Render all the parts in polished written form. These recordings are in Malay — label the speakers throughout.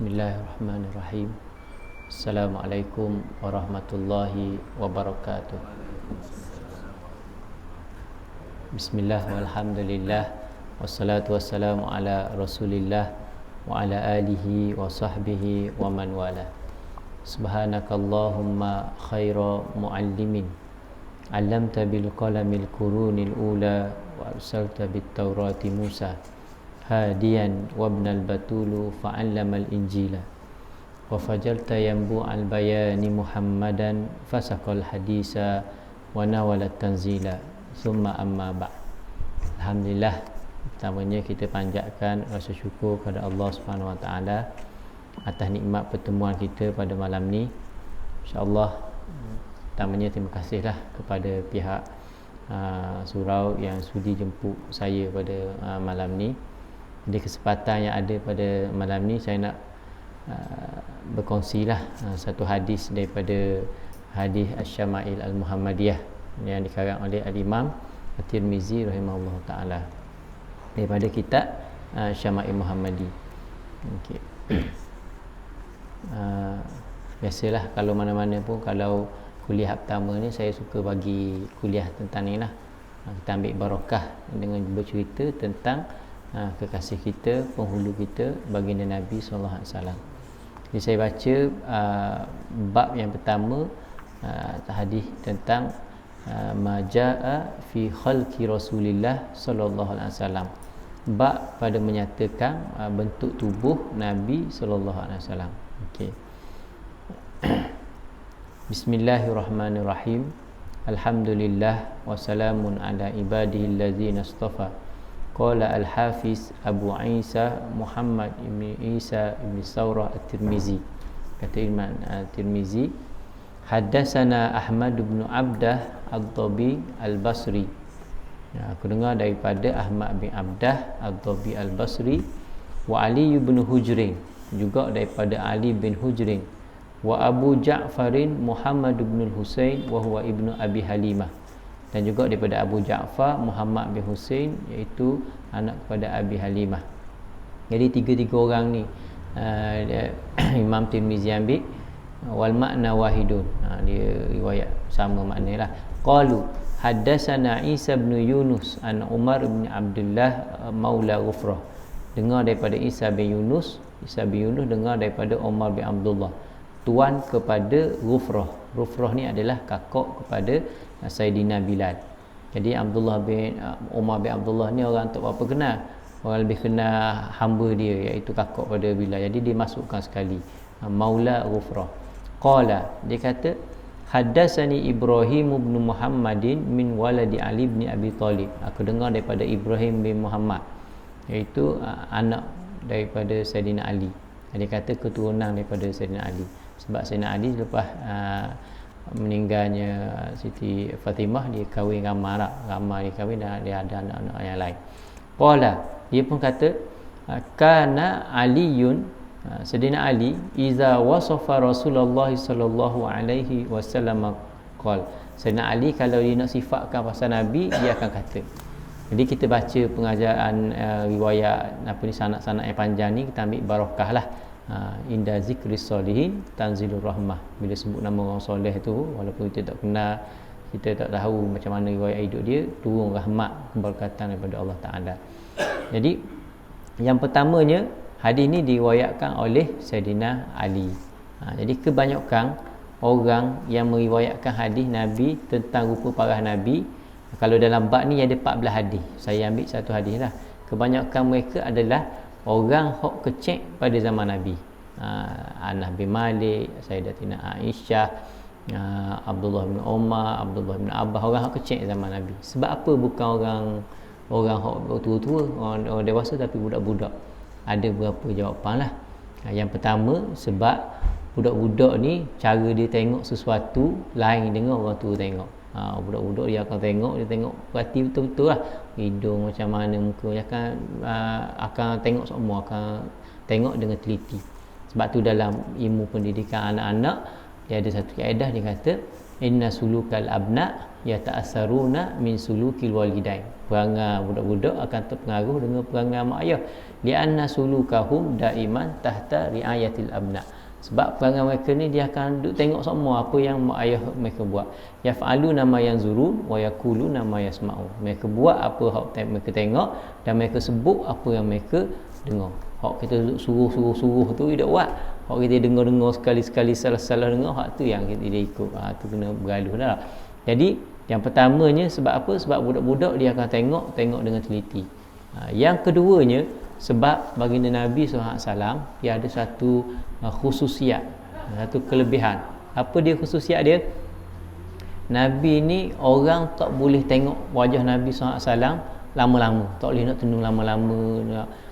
Speaker 1: Bismillahirrahmanirrahim. Assalamualaikum warahmatullahi wabarakatuh. Bismillah walhamdulillah wassalatu wassalamu ala Rasulillah wa ala alihi wa sahbihi wa man wala. Subhanakallahumma khaira muallimin, 'allamta bil qalamil qurunil ula wa arsalta bit taurati Musa hadiyan wa ibnal batulu fa'allamal injila wa fajalta yanbu'al bayani Muhammadan fasaqal hadisa wa nawalat tanzila summa amma ba'. Alhamdulillah, pertamanya kita panjatkan rasa syukur kepada Allah Subhanahu Wa Taala atas nikmat pertemuan kita pada malam ni. InsyaAllah, pertamanya terima kasihlah kepada pihak surau yang sudi jemput saya pada malam ni. Jadi kesempatan yang ada pada malam ni, saya nak berkongsilah satu hadis daripada hadis Asy-Syama'il Al-Muhammadiyah yang dikarang oleh Al-Imam At-Tirmizi rahimahullah ta'ala daripada kitab Syama'il Muhammadi. Okay. Biasalah kalau mana-mana pun, kalau kuliah pertama ni saya suka bagi kuliah tentang ni lah. Kita ambil barakah dengan bercerita tentang kekasih kita, penghulu kita, baginda Nabi sallallahu alaihi wasallam. Jadi saya baca bab yang pertama, hadis tentang majaa fi khalqi Rasulillah sallallahu alaihi wasallam. Bab pada menyatakan bentuk tubuh Nabi sallallahu alaihi wasallam. Okey. Bismillahirrahmanirrahim. Alhamdulillah wassalamun ala ibadihi allazina istafa. Qala al-Hafiz Abu Isa Muhammad ibn Isa ibn Saurah At-Tirmizi. Kata Imam At-Tirmizi, haddatsana Ahmad bin Abdah Ad-Dabi Al-Basri. Aku dengar daripada Ahmad bin Abdah Ad-Dabi Al-Basri, wa Ali bin Hujrin, juga daripada Ali bin Hujrin, wa Abu Ja'farin Muhammad bin Husain wa huwa ibnu Abi Halimah, dan juga daripada Abu Ja'far Muhammad bin Husain, iaitu anak kepada Abi Halimah. Jadi tiga-tiga orang ni Imam Tirmizi ambil wal makna wahidun, dia riwayat sama maknalah. Qalu haddatsana Isa bin Yunus an Umar bin Abdullah maula Ghufrah. Dengar daripada Isa bin Yunus dengar daripada Umar bin Abdullah, tuan kepada Ghufrah. Ghufrah ni adalah kakak kepada Sayyidina Bilal. Jadi Umar bin Abdullah ni orang tak berapa kenal. Orang lebih kenal hamba dia, iaitu kakak pada Bilal. Jadi dia masukkan sekali Maula Ghufrah. Qala, dia kata haddatsani Ibrahim bin Muhammadin min waladi Ali bin Abi Talib. Aku dengar daripada Ibrahim bin Muhammad, iaitu anak daripada Sayyidina Ali. Dia kata keturunan daripada Sayyidina Ali. Sebab Sayyidina Ali selepas meninggalnya Siti Fatimah, dia kahwin ramai dia kahwin, dan dia ada anak-anak yang lain. Qala, dia pun kata kana Aliyun, Sayyidina Ali, iza wasafa Rasulullah sallallahu alaihi wasallam qala. Sayyidina Ali kalau dia nak sifatkan pasal Nabi, dia akan kata. Jadi kita baca pengajaran riwayat sanad-sanad yang panjang ni, kita ambil barakah lah. Inda zikri solihin tanzilur rahmah. Bila sebut nama orang soleh tu, walaupun kita tak kenal, kita tak tahu macam mana riwayat hidup dia, turun rahmat, keberkatan daripada Allah Ta'ala. Jadi yang pertamanya, hadis ni diriwayatkan oleh Sayyidina Ali. Jadi kebanyakan orang yang meriwayatkan hadis Nabi tentang rupa parah Nabi, kalau dalam bab ni ada 14 hadis, saya ambil satu hadis lah. Kebanyakan mereka adalah orang hok kecek pada zaman Nabi. Anas bin Malik, Sayyidatina Aisyah, Abdullah bin Umar, Abdullah bin Abbas, orang hok kecek zaman Nabi. Sebab apa bukan orang hok tua-tua, orang dewasa, tapi budak-budak? Ada beberapa jawapan lah. Yang pertama, sebab budak-budak ni cara dia tengok sesuatu lain dengan orang tua tengok. Budak-budak dia akan tengok perhati betul-betul lah, hidung macam mana, muka dia akan tengok semua, akan tengok dengan teliti. Sebab tu dalam ilmu pendidikan anak-anak, dia ada satu kaedah, dia kata inna sulukal abna yata'assaruna min sulukil walidain. Perangai budak-budak akan terpengaruh dengan perangai mak ayah. Lianna sulukahum daiman tahta riayatil abna. Sebab perangai mereka ni dia akan duk tengok semua apa yang mak ayah mereka buat. Yaf'aluna ma yanzurun wa yaquluna ma yasma'un. Mereka buat apa hak mereka tengok dan mereka sebut apa yang mereka dengar. Hak kita suruh tu tidak buat. Hak kita dengar sekali-sekali salah dengar, hak tu yang kita dia ikut. Tu kena bergaluh dah. Jadi yang pertamanya sebab apa? Sebab budak-budak dia akan tengok dengan teliti. Yang keduanya sebab baginda Nabi SAW dia ada satu khususiat, satu kelebihan. Apa dia khususiat dia? Nabi ni orang tak boleh tengok wajah Nabi SAW lama-lama, tak boleh nak tenung lama-lama,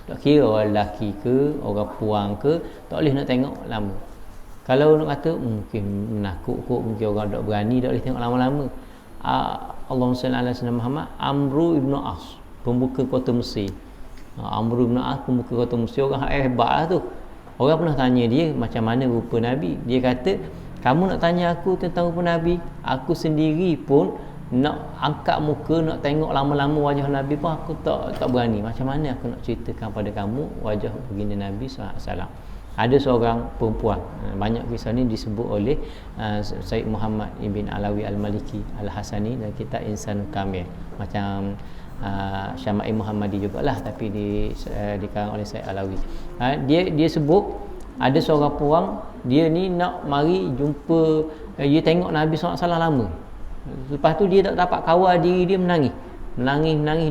Speaker 1: tak kira orang lelaki ke orang puang ke, tak boleh nak tengok lama. Kalau nak kata mungkin menakut kot, mungkin orang tak berani, tak boleh tengok lama-lama. Allahumma salli ala sayyidina Muhammad. Amru ibn As, pembuka kota Mesir. Amru ibn As, pembuka kota Mesir, orang hebat lah tu. Orang pernah tanya dia macam mana rupa Nabi. Dia kata, kamu nak tanya aku tentang rupa Nabi, aku sendiri pun nak angkat muka, nak tengok lama-lama wajah Nabi pun aku tak berani. Macam mana aku nak ceritakan pada kamu wajah baginda Nabi SAW. Ada seorang perempuan, banyak kisah ni disebut oleh Syed Muhammad Ibn Alawi Al-Maliki Al-Hasani dalam kitab Insan Kamil. Macam Syama'il Muhammadi jugalah, tapi dikarang oleh Syed Alawi. Dia sebut ada seorang perempuan, dia ni nak mari jumpa, dia tengok Nabi SAW lama. Lepas tu dia tak dapat kawal diri dia, menangis,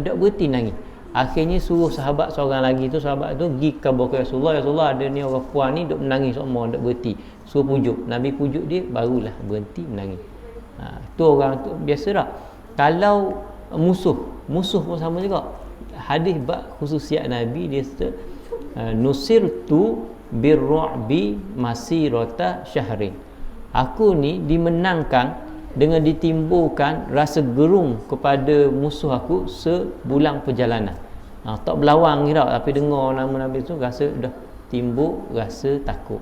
Speaker 1: tak berhenti nangis. Akhirnya suruh sahabat seorang lagi tu, sahabat tu pergi ke Rasulullah, ya Rasulullah, ada ni orang puan ni duk menangis semua, tak berhenti. Suruh pujuk, Nabi pujuk dia, barulah berhenti menangis. Tu orang tu biasa dah. Kalau musuh pun sama juga. Hadis bab khususiat Nabi, dia nusirtu birru'bi masirata syahrin. Aku ni dimenangkan dengan ditimbulkan rasa gerung kepada musuh aku sebulan perjalanan. Tak berlawang ni tau, tapi dengar nama Nabi tu rasa dah timbul rasa takut.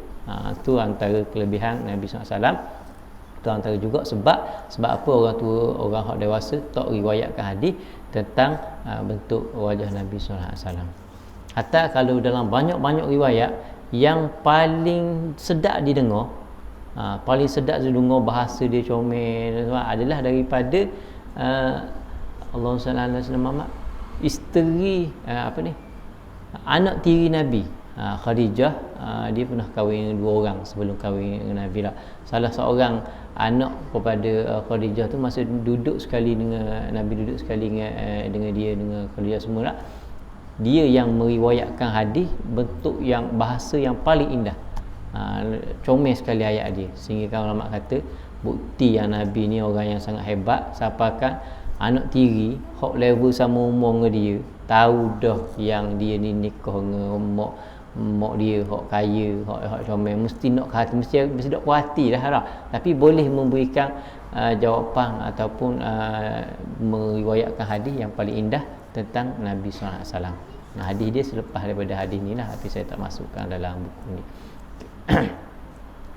Speaker 1: Tu antara kelebihan Nabi SAW. Tu antara juga sebab apa orang tua, orang hak dewasa tak riwayatkan hadis tentang bentuk wajah Nabi SAW. Hatta kalau dalam banyak-banyak riwayat, yang paling sedap didengar, paling sedap dengar bahasa dia comel adalah daripada Allahumma salli ala sayyidina Muhammad, isteri anak tiri Nabi, Khadijah. Dia pernah kahwin dengan 2 orang sebelum kahwin dengan Nabi lah. Salah seorang anak kepada Khadijah tu masa duduk sekali dengan Nabi, duduk sekali dengan dia, dengan Khadijah semua lah. Dia yang meriwayatkan hadis bentuk yang bahasa yang paling indah. Comel sekali ayat dia, sehingga kan ulama kata bukti yang Nabi ni orang yang sangat hebat. Siapakan anak tiri hok level sama umur dengan dia, tahu dah yang dia ni nikah dengan mak dia hok kaya, hok comel, mesti nak hati, mesti nak puas hati dah. Tapi boleh memberikan jawapan ataupun meriwayatkan hadis yang paling indah tentang Nabi SAW. Hadis dia selepas daripada hadis ni lah, tapi saya tak masukkan dalam buku ni.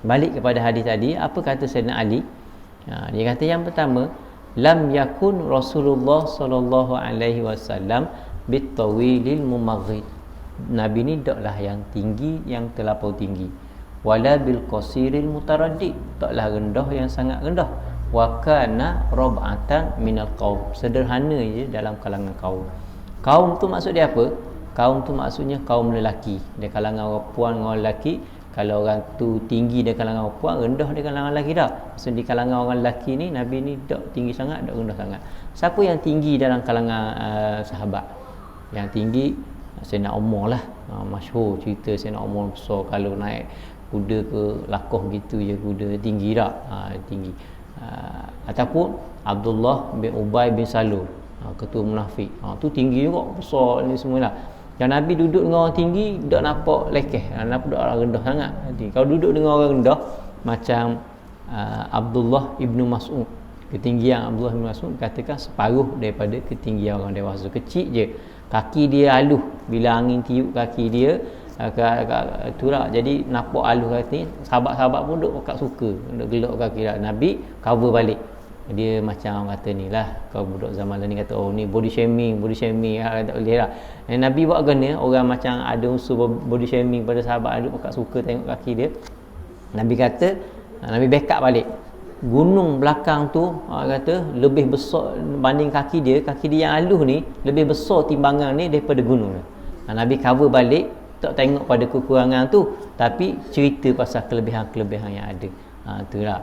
Speaker 1: Balik kepada hadis tadi, apa kata Sayyidina Ali? Dia kata yang pertama, lam yakun Rasulullah sallallahu alaihi wasallam bitawilil mumaghid. Nabi ni taklah yang tinggi, yang terlampau tinggi. Wala bil qasiril mutaraddid, taklah rendah yang sangat rendah. Wa kana rab'atan minal qaum, sederhana je dalam kalangan kaum. Kaum tu maksud dia apa? Kaum tu maksudnya kaum lelaki. Dia kalangan orang puan dengan orang lelaki. Kalau orang tu tinggi di kalangan orang puan, rendah di kalangan lelaki dah. Maksud di kalangan orang lelaki ni, Nabi ni tak tinggi sangat, tak rendah sangat. Siapa yang tinggi dalam kalangan sahabat? Yang tinggi Sayyidina Umar lah. Masyhur cerita Sayyidina Umar besar, kalau naik kuda ke lakoh gitu je, kuda tinggi tak? Tinggi. Ataupun Abdullah bin Ubay bin Salul, ketua munafik. Tu tinggi juga, besar ni semualah. Yang Nabi duduk dengan orang tinggi, tak nampak lekeh, nampak orang rendah sangat. Kalau duduk dengan orang rendah, macam Abdullah ibnu Mas'ud, ketinggian Abdullah ibnu Mas'ud katakan separuh daripada ketinggian orang dewasa. Kecil je, kaki dia halus, bila angin tiup kaki dia, Itulah jadi nampak halus kat ni, sahabat-sahabat pun duk kat suka, duk gelak kaki dah. Nabi cover balik. Dia macam kata ni lah, kau budak zaman ni kata, oh ni body shaming tak boleh lah. Nabi buat gana, orang macam ada unsur body shaming pada sahabat, duk kat suka tengok kaki dia. Nabi kata, Nabi backup balik. Gunung belakang tu kata lebih besar banding kaki dia yang halus ni lebih besar timbangan ni daripada gunung. Nabi cover balik, tak tengok pada kekurangan tu, tapi cerita pasal kelebihan-kelebihan yang ada. Itulah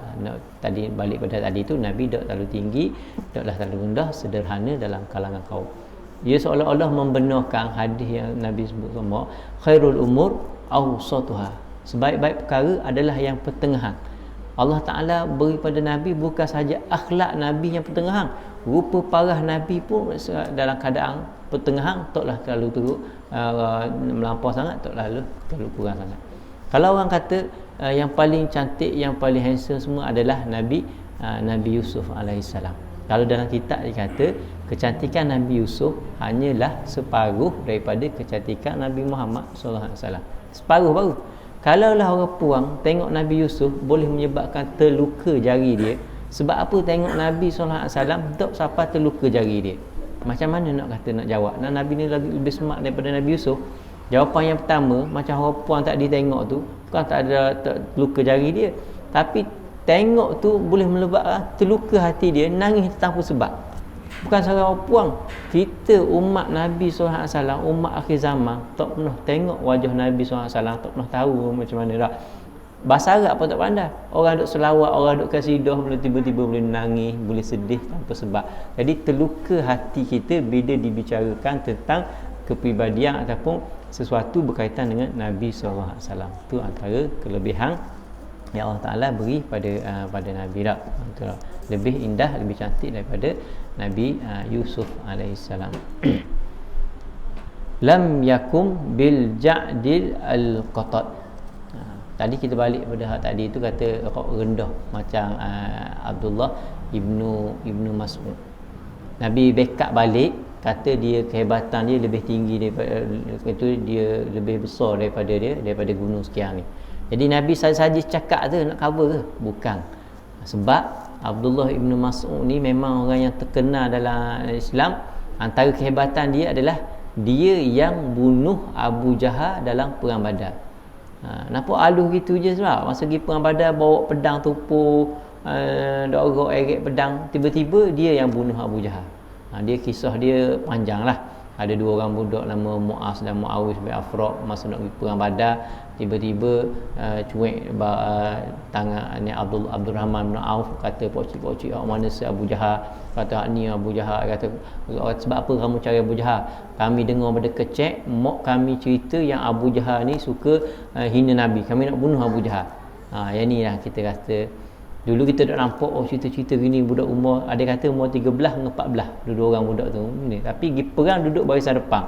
Speaker 1: tadi, balik pada tadi tu, Nabi tak terlalu tinggi, taklah terlalu rendah, sederhana dalam kalangan kaum. Ia seolah-olah membenarkan hadis yang Nabi sebut sama, khairul umur awsatuha, sebaik-baik perkara adalah yang pertengahan. Allah Ta'ala beri pada Nabi bukan sahaja akhlak Nabi yang pertengahan, rupa parah Nabi pun dalam keadaan pertengahan, taklah terlalu teruk melampau sangat, taklah terlalu kurang sangat. Kalau orang kata yang paling cantik, yang paling handsome semua adalah Nabi Yusuf alaihissalam. Kalau dalam kitab dikata kecantikan Nabi Yusuf hanyalah separuh daripada kecantikan Nabi Muhammad sallallahu alaihi wasallam. Separuh baru. Kalaulah orang puang tengok Nabi Yusuf boleh menyebabkan terluka jari dia. Sebab apa tengok Nabi SAW tak siapa terluka jari dia? Macam mana nak kata, nak jawab? Nabi ni lebih smart daripada Nabi Yusuf. Jawapan yang pertama, macam orang puang tak ditengok tu, bukan tak ada terluka jari dia, tapi tengok tu boleh menyebabkan terluka hati dia, nangis tanpa sebab. Bukan seorang orang puang. Kita umat Nabi SAW, umat akhir zaman, tak pernah tengok wajah Nabi SAW, tak pernah tahu macam mana dah. Bahasa Arab pun tak pandai. Orang duk selawat, orang duk kasidah, boleh tiba-tiba boleh nangis, boleh sedih tanpa sebab. Jadi terluka hati kita bila dibicarakan tentang kepribadian ataupun sesuatu berkaitan dengan Nabi SAW. Itu antara kelebihan yang Allah Ta'ala beri pada Nabi dah. Lebih indah, lebih cantik daripada Nabi Yusuf alaihissalam. Lam yakum bil ja'dil al-qatat. Tadi kita balik pada hal tadi tu, kata rendah macam Abdullah ibnu Mas'ud. Nabi backup balik, kata dia kehebatan dia lebih tinggi daripada itu, dia lebih besar daripada gunung sekian ni. Jadi Nabi saja cakap tu nak cover ke? Bukan. Sebab Abdullah ibnu Mas'ud ni memang orang yang terkenal dalam Islam. Antara kehebatan dia adalah dia yang bunuh Abu Jahal dalam perang Badar. Nampak halus gitu je sebab masa pergi perang Badar bawa pedang tupu, dorok eret pedang, tiba-tiba dia yang bunuh Abu Jahal. Dia kisah dia panjang lah. Ada dua orang budak nama Mu'az dan Mu'awis bin Afra, masa nak pergi perang Badar, tiba-tiba cuik tangan ni Abdul Rahman bin Auf, kata pokcik-pokcik mana si Abu Jahal, kata ni Abu Jahal, kata sebab apa kamu cari Abu Jahal? Kami dengar pada kecek mak kami cerita yang Abu Jahal ni suka hina Nabi, kami nak bunuh Abu Jahal. Yang ni lah kita kata dulu kita tak nampak cerita-cerita gini, budak umur, ada kata umur 13 dengan 14 dua orang budak tu ni, tapi pergi perang duduk barisan depan.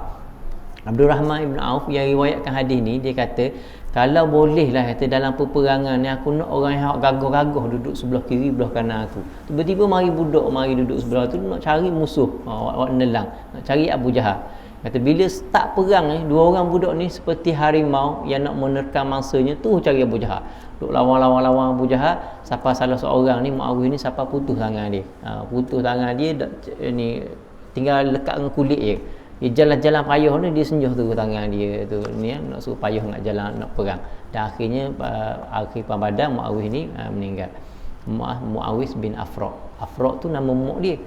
Speaker 1: Abdul Rahman ibn Auf yang riwayatkan hadis ni, dia kata kalau boleh lah, kata dalam peperangan ni aku nak orang yang gagah-gagah duduk sebelah kiri belah kanan aku. Tiba-tiba mari budak mari duduk sebelah tu, nak cari musuh, awak nelang, nak cari Abu Jahal. Kata bila start perang ni, dua orang budak ni seperti harimau yang nak menerkam mangsanya tu, cari Abu Jahal. Duk lawan Abu Jahal, siapa salah seorang ni Muawiyah ni siapa putus tangan dia. Putus tangan dia ni tinggal lekat dengan kulit je. Dia jalan-jalan payah ni, dia senjuh tu tangan dia tu ni, nak suruh payah nak jalan nak perang. Dan akhirnya akhir perang Badar Muawiyah ni meninggal. Muawis bin Afra. Afra tu nama mak dia.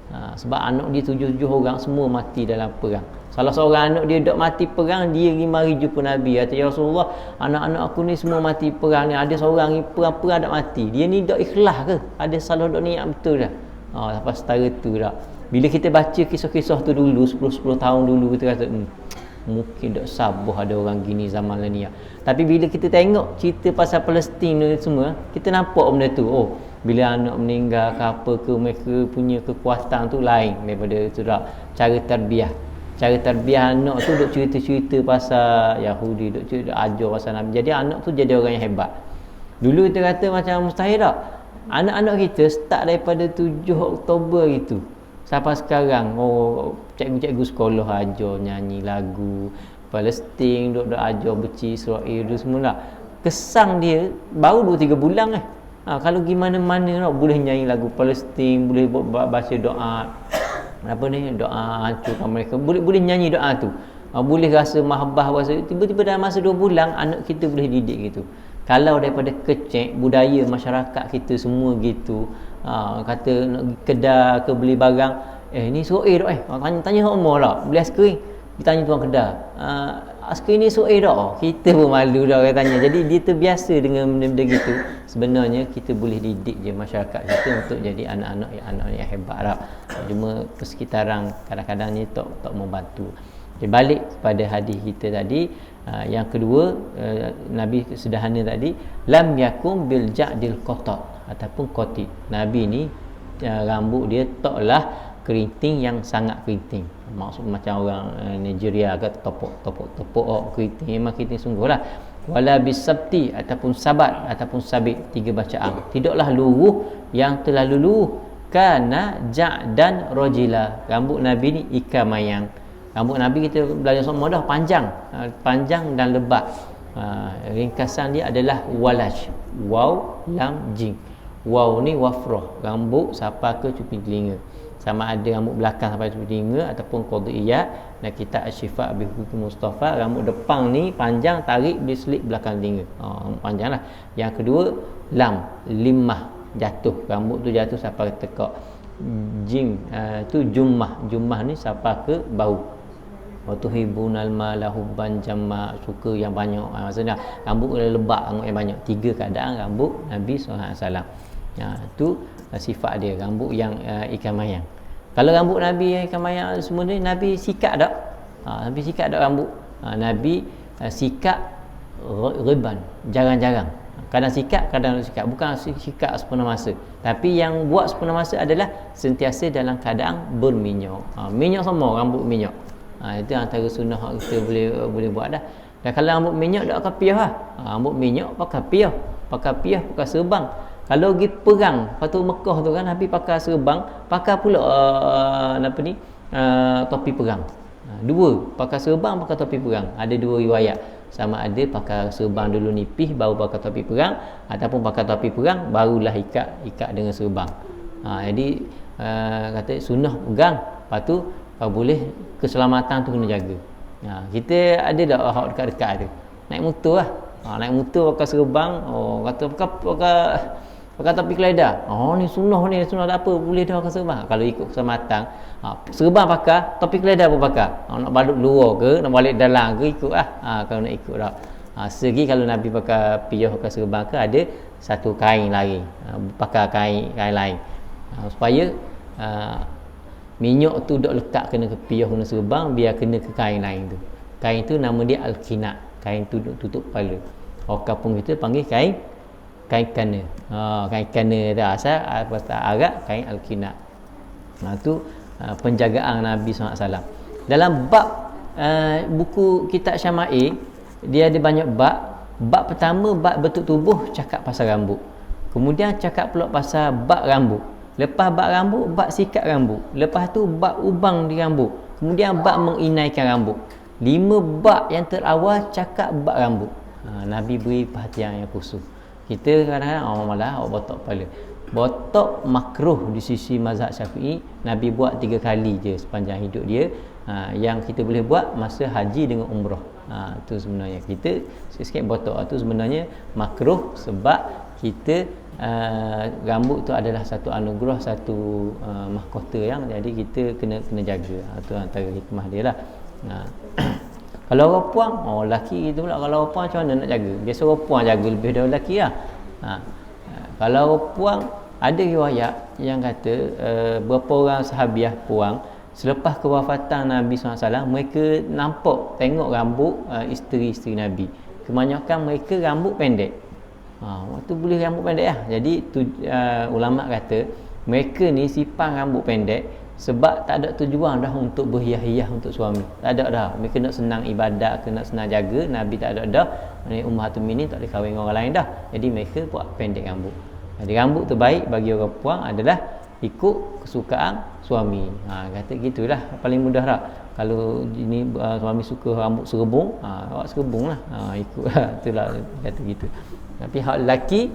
Speaker 1: Sebab anak dia 7 orang semua mati dalam perang. Salah seorang anak dia dok mati perang, dia pergi mari jumpa Nabi, kata ya Rasulullah, anak-anak aku ni semua mati perang ni, ada seorang ni perang-perang dak mati. Dia ni dok ikhlas ke? Ada salah dok niat betul dah. Lepas setara tu dah. Bila kita baca kisah-kisah tu dulu 10 tahun dulu, kita kata mungkin dok sabar ada orang gini zaman ni. Tapi bila kita tengok cerita pasal Palestin ni semua, kita nampak benda tu. Oh, bila anak meninggal ke apa ke, mereka punya kekuatan tu lain daripada tu dah. Cara terbiah anak tu duk cerita-cerita pasal Yahudi, duk cerita ajar pasal Nabi. Jadi anak tu jadi orang yang hebat. Dulu kita kata macam mustahil tak? Anak-anak kita start daripada 7 Oktober itu sampai sekarang, cikgu-cikgu sekolah ajar nyanyi lagu, Palestin, duk ajar beci Israel tu semua lah. Kesang dia baru 2-3 bulan kalau gimana mana boleh nyanyi lagu Palestin, boleh baca doa apa ni, doa hancurkan mereka, boleh nyanyi doa tu, boleh rasa mahabbah, rasa tiba-tiba dalam masa 2 bulan anak kita boleh didik gitu. Kalau daripada kecil budaya masyarakat kita semua gitu, kata nak pergi kedai ke beli barang, ni suai dak tanya umur lah, beli aiskrim ditanya tuan kedai, aiskrim ni suai dak, kita pun malu dah orang tanya. Jadi dia terbiasa dengan benda-benda gitu. Sebenarnya kita boleh didik je masyarakat kita untuk jadi anak-anak yang hebat lah. Cuma persekitaran kadang-kadang ni tak membantu. Jadi balik kepada hadis kita tadi, yang kedua, Nabi sederhana tadi, lam yakum bil ja'dil qata ataupun qati. Nabi ni rambut dia taklah keriting yang sangat keriting. Maksud macam orang Nigeria ke tepuk keriting, memang keriting sungguhlah. Wala bisabti ataupun sabat ataupun sabit, 3 bacaan. Tidaklah luruh yang terlalu luruh, kana ja'dan rajila. Rambut Nabi ni ikan mayang. Rambut Nabi kita belajar semua dah panjang dan lebat. Ringkasan dia adalah walaj, waw lam jim. Waw ni wafrah, rambut sampai ke cuping telinga, sama ada rambut belakang sampai cuping telinga ataupun qadiyah. Dan kita Asy-Syifa bi Hukum Mustafa, rambut depan ni panjang, tarik boleh selip belakang telinga, panjanglah. Yang kedua lam, limah, jatuh, rambut tu jatuh sampai ke tekak. Jim tu jummah ni sampai ke bahu. Wa tuhibunal mala hubban jamma, suka yang banyak. Maksudnya rambut lebat, rambut yang banyak. 3 keadaan rambut Nabi SAW. Itu sifat dia, rambut yang ikan mayang. Kalau rambut Nabi yang ikan mayang semua ni, Nabi sikat tak? Nabi sikat tak rambut? Nabi sikat riban, jarang-jarang. Kadang sikat, kadang sikat. Bukan sikat sepenuh masa. Tapi yang buat sepenuh masa adalah sentiasa dalam keadaan berminyak. Minyak semua, rambut minyak. Itu antara sunnah kita boleh buat dah. Dan kalau rambut minyak tak pakai piah lah. Rambut minyak pakai piah, pakai serban. Kalau pergi perang Fatu Mekah tu kan, Nabi pakai serban, pakai pula topi perang. 2, pakai serban, pakai topi perang. Ada 2 riwayat. Sama ada pakai serban dulu nipis baru pakai topi perang, ataupun pakai topi perang barulah ikat dengan serban. Jadi kata sunnah pegang, lepas tu boleh keselamatan tu kena jaga. Kita ada tak hak dekat-dekat tu, naik motor lah, naik motor pakai serban, kata pakai topi keledar, ni sunnah tak apa, boleh dah pakai serban. Kalau ikut keselamatan, serban pakai, topi keledar pun pakai. Nak balik luar ke, nak balik dalam ke, ikut lah. Kalau nak ikut tak. Segi kalau Nabi pakai piyah, pakai serban ke, ada satu kain lagi, pakai kain lain, supaya minyak tu dok lekat kena ke piyah, kena serban, biar kena ke kain lain tu. Kain tu nama dia al-kinat. Kain tu duk tutup kepala. Orang kampung kita panggil kain kana. Kain kana tu asal bahasa Arab kain al-kinat. Tu penjagaan Nabi SAW. Dalam bab buku kitab Syama'il, dia ada banyak bab. Bab pertama, bab bentuk tubuh, cakap pasal rambut. Kemudian cakap pula pasal bab rambut. Lepas bab rambut, bab sikat rambut. Lepas tu bab ubang di rambut. Kemudian bab menginaikan rambut. 5 bab yang terawal cakap bab rambut. Nabi beri perhatian yang khusus. Kita kadang-kadang malah botok kepala. Botok makruh di sisi mazhab Syafi'i. Nabi buat 3 kali je sepanjang hidup dia. Yang kita boleh buat masa haji dengan umrah. Itu sebenarnya kita sikit-sikit botok tu sebenarnya makruh, sebab kita rambut tu adalah satu anugerah, satu mahkota yang jadi kita kena jaga. Itu antara hikmah dia lah. Kalau orang puang, lelaki gitu pula. Kalau orang puang macam mana nak jaga? Biasa orang puang jaga lebih daripada lelaki lah. Kalau orang puang, ada riwayat yang kata berapa orang sahabiah puang selepas kewafatan Nabi SAW, mereka nampak tengok rambut isteri-isteri Nabi. Kebanyakan mereka rambut pendek. Waktu boleh rambut pendek lah. Jadi ulama kata mereka ni simpan rambut pendek sebab tak ada tujuan dah untuk berhias-hias untuk suami. Tak ada dah. Mereka nak senang ibadat, kena senang jaga. Nabi tak ada dah. Ummahatul Mukminin tak boleh kahwin dengan orang lain dah. Jadi mereka buat pendek rambut. Jadi rambut terbaik bagi orang puang adalah ikut kesukaan suami. Kata gitulah paling mudah dah. Kalau ini suami suka rambut serebung, awak serebung lah, ikut itulah kata gitu. Tapi hak lelaki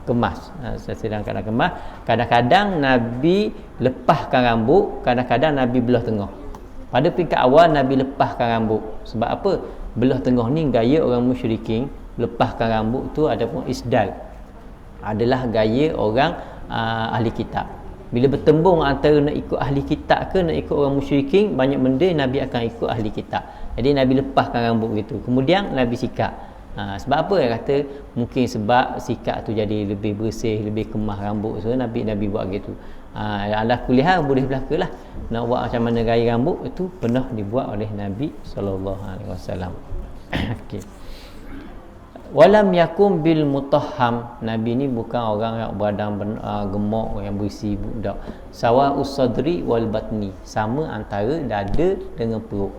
Speaker 1: kemas, sedang kadang kemas. Kadang-kadang Nabi lepaskan rambut, kadang-kadang Nabi belah tengah. Pada peringkat awal Nabi lepaskan rambut. Sebab apa? Belah tengah ni gaya orang musyrikin. Lepaskan rambut tu adapun isdal, adalah gaya orang ahli kitab. Bila bertembung antara nak ikut ahli kitab ke nak ikut orang musyrikin, banyak benda Nabi akan ikut ahli kitab. Jadi Nabi lepaskan rambut gitu. Kemudian Nabi sikat. Sebab apa? Dia kata mungkin sebab sikat tu jadi lebih bersih, lebih kemah rambut. So Nabi buat gitu. Ala kuliah boleh belaka lah. Nak buat macam mana gaya rambut itu pernah dibuat oleh Nabi SAW. Okey. Walam yakum bil mutahham. Nabi ni bukan orang yang badan gemuk, yang berisi budak. Sawa usadri wal batni, sama antara dada dengan perut.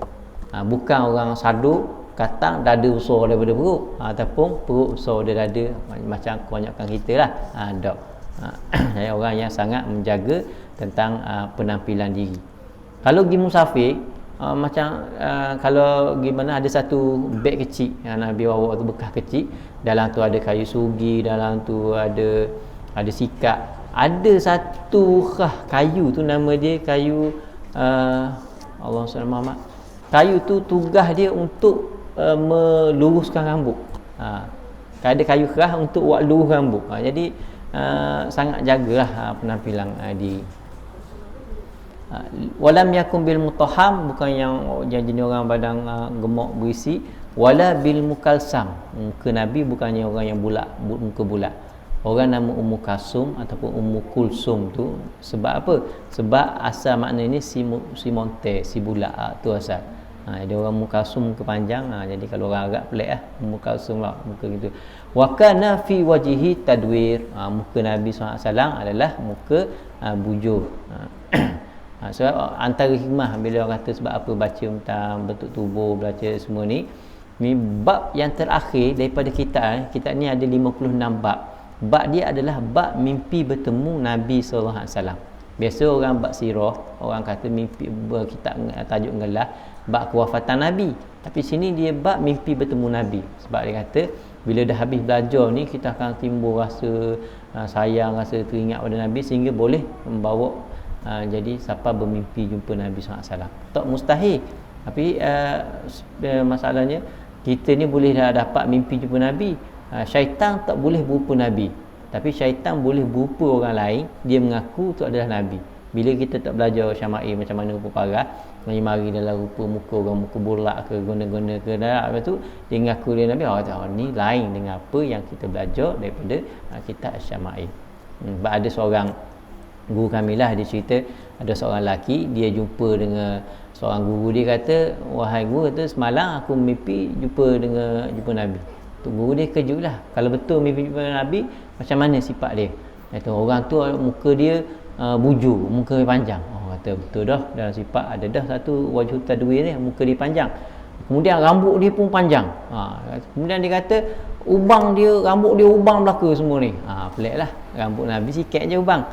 Speaker 1: Bukan orang saduk katang dada besar daripada perut, ataupun perut besar daripada dada, macam kebanyakan kita lah. Tak. Jadi orang yang sangat menjaga tentang penampilan diri. Kalau pergi musafir, macam kalau gimana, ada satu beg kecil yang Nabi bawa tu, bekas kecil, dalam tu ada kayu sugi, dalam tu ada sikat, ada satu kayu tu nama dia kayu Allah SWT, kayu tu tugas dia untuk meluruskan rambut. Ada kayu keras untuk buat lurus rambut. Jadi sangat jagalah penampilan diri. Walam yakum bil mutahham, bukan yang jenis orang badan gemuk berisi. Wala bil mukalsam, muka Nabi bukannya orang yang bulat, muka bulat. Orang nama Ummu Kalsum ataupun Ummu Kulsum tu sebab apa? Sebab asal maknanya si monte, si bulat, tu asal. Dia orang Ummu Kalsum muka panjang. Jadi kalau orang agak pelik Ummu Kalsum lah, muka gitu. Wa kana fi wajhihi tadwir, muka Nabi SAW adalah muka bujur. Sebab antara hikmah bila orang kata sebab apa baca tentang bentuk tubuh, baca semua ni bab yang terakhir daripada kitab ni ada 56 bab. Bab dia adalah bab mimpi bertemu Nabi SAW. Biasa orang bab sirah, orang kata mimpi kitab tajuk ngelah bab kewafatan Nabi. Tapi sini dia bab mimpi bertemu Nabi. Sebab dia kata bila dah habis belajar ni, kita akan timbul rasa sayang, rasa teringat pada Nabi, sehingga boleh membawa jadi siapa bermimpi jumpa Nabi SAW. Tak mustahil, tapi masalahnya kita ni boleh dah dapat mimpi jumpa Nabi. Syaitan tak boleh berupa Nabi, tapi syaitan boleh berupa orang lain, dia mengaku tu adalah Nabi. Bila kita tak belajar syama'il macam mana rupa parah, mari dalam rupa muka orang, muka bulak ke, guna-guna ke, lepas tu dia mengaku dia Nabi. Ni lain dengan apa yang kita belajar daripada kitab syama'il. Ada seorang guru kami lah, dia cerita ada seorang lelaki, dia jumpa dengan seorang guru. Dia kata, wahai guru, kata semalam aku mimpi jumpa Nabi. Tu guru dia kejut lah, kalau betul mimpi jumpa Nabi, macam mana sifat dia? Kata orang tu muka dia bujur, muka dia panjang. Kata betul dah, dalam sifat ada dah satu wajhu tadwir ni, muka dia panjang. Kemudian rambut dia pun panjang. Kemudian dia kata rambut dia ubang belaka semua ni. Pelik lah, rambut Nabi sikit je ubang.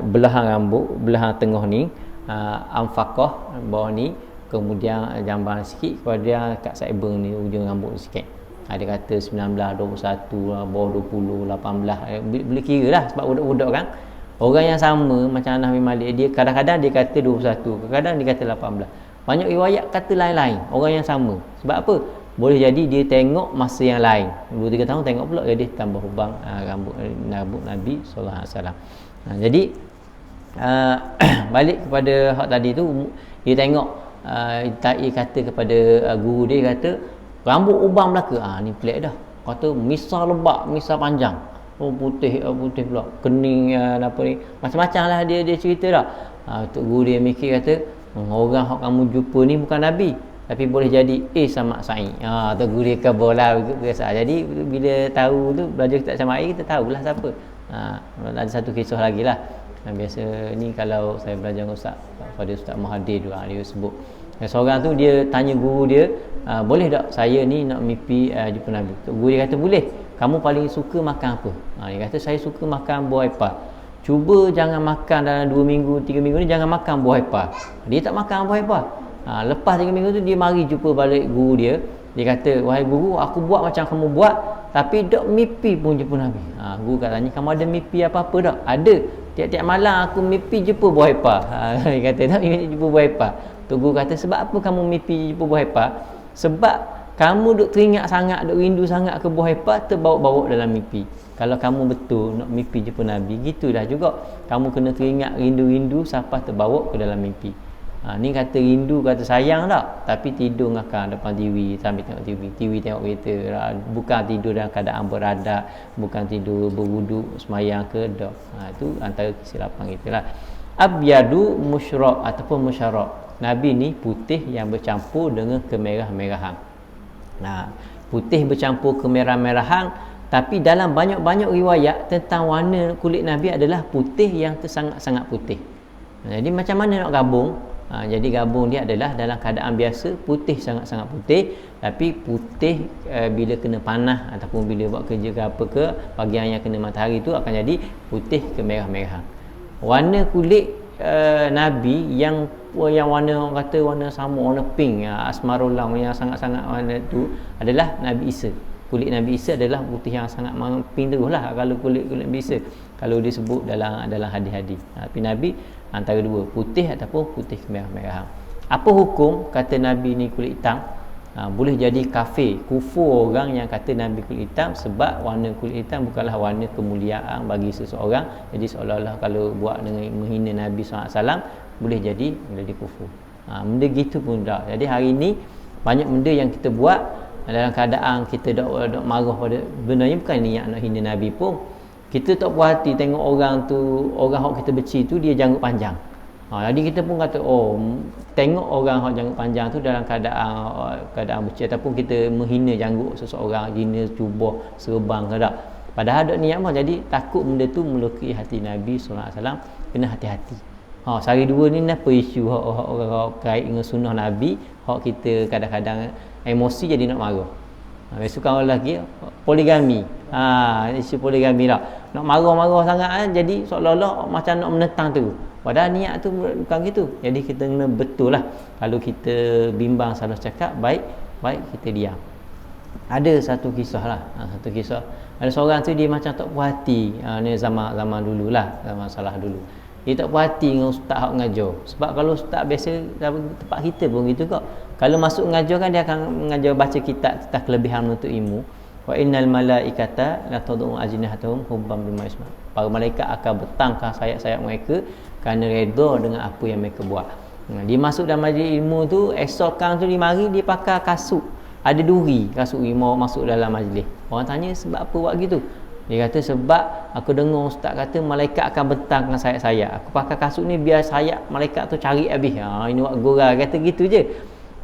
Speaker 1: Belahan rambut, belahan tengah ni amfaqah bawah ni, kemudian jamban sikit, kemudian kat saibeng ni ujung rambut sikit. Dia kata 19, 21, bawah 20, 18, boleh kira lah sebab budak-budak kan. Orang yang sama macam Anas bin Malik, dia kadang-kadang dia kata 21, kadang-kadang dia kata 18. Banyak riwayat kata lain-lain, orang yang sama. Sebab apa? Boleh jadi dia tengok masa yang lain, 2-3 tahun tengok pula jadi tambah ubang rambut Nabi SAW. Jadi balik kepada hak tadi tu, dia tengok Ta'i kata kepada guru dia, kata rambut ubang belaka. Ni pelik dah. Kata misal lebak, misal panjang, putih pula, kening apa ni, macam-macam lah dia cerita dah. Tok guru dia mikir, kata orang hak kamu jumpa ni bukan Nabi, tapi boleh jadi sama Sa'id. Tok guru dia khabar lah biasa. Jadi bila tahu tu, belajar kitab Syama'il, kita tahulah siapa. Ada satu kisah lagi lah. Biasa ni kalau saya belajar dengan Ustaz Mahathir tu, dia sebut seorang tu, dia tanya guru dia, boleh tak saya ni nak mimpi jumpa Nabi? Guru dia kata boleh. Kamu paling suka makan apa? Dia kata saya suka makan buah epal. Cuba jangan makan dalam 2 minggu 3 minggu ni, jangan makan buah epal. Dia tak makan buah epal. Lepas 3 minggu tu dia mari jumpa balik guru dia. Dia kata, wahai guru, aku buat macam kamu buat, tapi dok mimpi pun jumpa Nabi. Guru katanya, kamu ada mimpi apa-apa tak? Ada. Tiap-tiap malam aku mimpi jumpa buah epa. Dia kata, tak mimpi jumpa buah epa. Tu guru kata, sebab apa kamu mimpi jumpa buah epa? Sebab kamu duk teringat sangat, duk rindu sangat ke buah epa, terbawa-bawa dalam mimpi. Kalau kamu betul nak mimpi jumpa Nabi, gitulah juga. Kamu kena teringat rindu-rindu sampai terbawa ke dalam mimpi. Ni kata rindu, kata sayang tak, tapi tidur ngakak depan TV sambil tengok TV tengok kereta, bukan tidur dalam keadaan beradat, bukan tidur berwuduk semayang ke dak. Itu antara kesilapan kita lah. Abyadu musyraq ataupun musyarraq. Nabi ni putih yang bercampur dengan kemerah-merahan. Putih bercampur kemerah-merahan, tapi dalam banyak-banyak riwayat tentang warna kulit Nabi adalah putih yang sangat-sangat putih. Jadi macam mana nak gabung? Jadi gabung dia adalah dalam keadaan biasa putih, sangat-sangat putih, tapi putih bila kena panas ataupun bila buat kerja ke apa ke, bahagian yang kena matahari tu akan jadi putih kemerah-merahan. Warna kulit Nabi yang warna, orang kata warna sama, warna pink, asmarullah, yang sangat-sangat warna tu adalah Nabi Isa. Kulit Nabi Isa adalah putih yang sangat pink terus lah kalau kulit Nabi Isa, kalau disebut dalam hadis-hadis. Tapi Nabi antara dua, putih ataupun putih kemerah-merahan. Apa hukum kata Nabi ni kulit hitam? Boleh jadi kafir, kufur orang yang kata Nabi kulit hitam, sebab warna kulit hitam bukanlah warna kemuliaan bagi seseorang. Jadi seolah-olah kalau buat dengan menghina Nabi SAW, boleh jadi kufur. Benda gitu pun tak. Jadi hari ni banyak benda yang kita buat dalam keadaan kita dok marah pada, benarnya bukan niat nak hina Nabi pun. Kita tak puas hati tengok orang tu, orang yang kita benci tu dia janggut panjang. Jadi kita pun kata, tengok orang yang janggut panjang tu dalam keadaan benci, ataupun kita menghina janggut seseorang, hina, cuba, serban ke tak. Padahal ada niat pun. Jadi takut benda tu melukai hati Nabi SAW, kena hati-hati. Sehari dua ni apa isu orang kait dengan sunnah Nabi, kita kadang-kadang emosi jadi nak marah. Besok orang lelaki poligami. Isu poligami lah. Nak marah-marah sangat jadi seolah-olah macam nak menentang tu. Padahal niat tu bukan gitu. Jadi kita kena betul lah. Kalau kita bimbang salah cakap, baik kita diam. Ada satu kisah lah. Satu kisah. Ada seorang tu dia macam tak puas hati. Ni zaman dulu lah. Zaman salah dulu. Dia tak puas hati dengan ustaz hak mengajar. Sebab kalau ustaz biasa tempat kita pun gitu kok. Kalau masuk mengajar kan dia akan mengajar baca kitab tentang kelebihan menuntut ilmu. Wa innal malaikata la tad'u ajnihatahum hubban bima yasma. Para malaikat akan bertangkah sayap-sayap mereka kerana redha dengan apa yang mereka buat. Dia masuk dalam majlis ilmu tu, esokan tu dia mari dia pakai kasut. Ada duri, kasut dia mau masuk dalam majlis. Orang tanya sebab apa buat gitu? Dia kata sebab aku dengar ustaz kata malaikat akan bentangkan sayap-sayap. Aku pakai kasut ni biar sayap malaikat tu cari habis. Ini buat gurau, kata gitu je.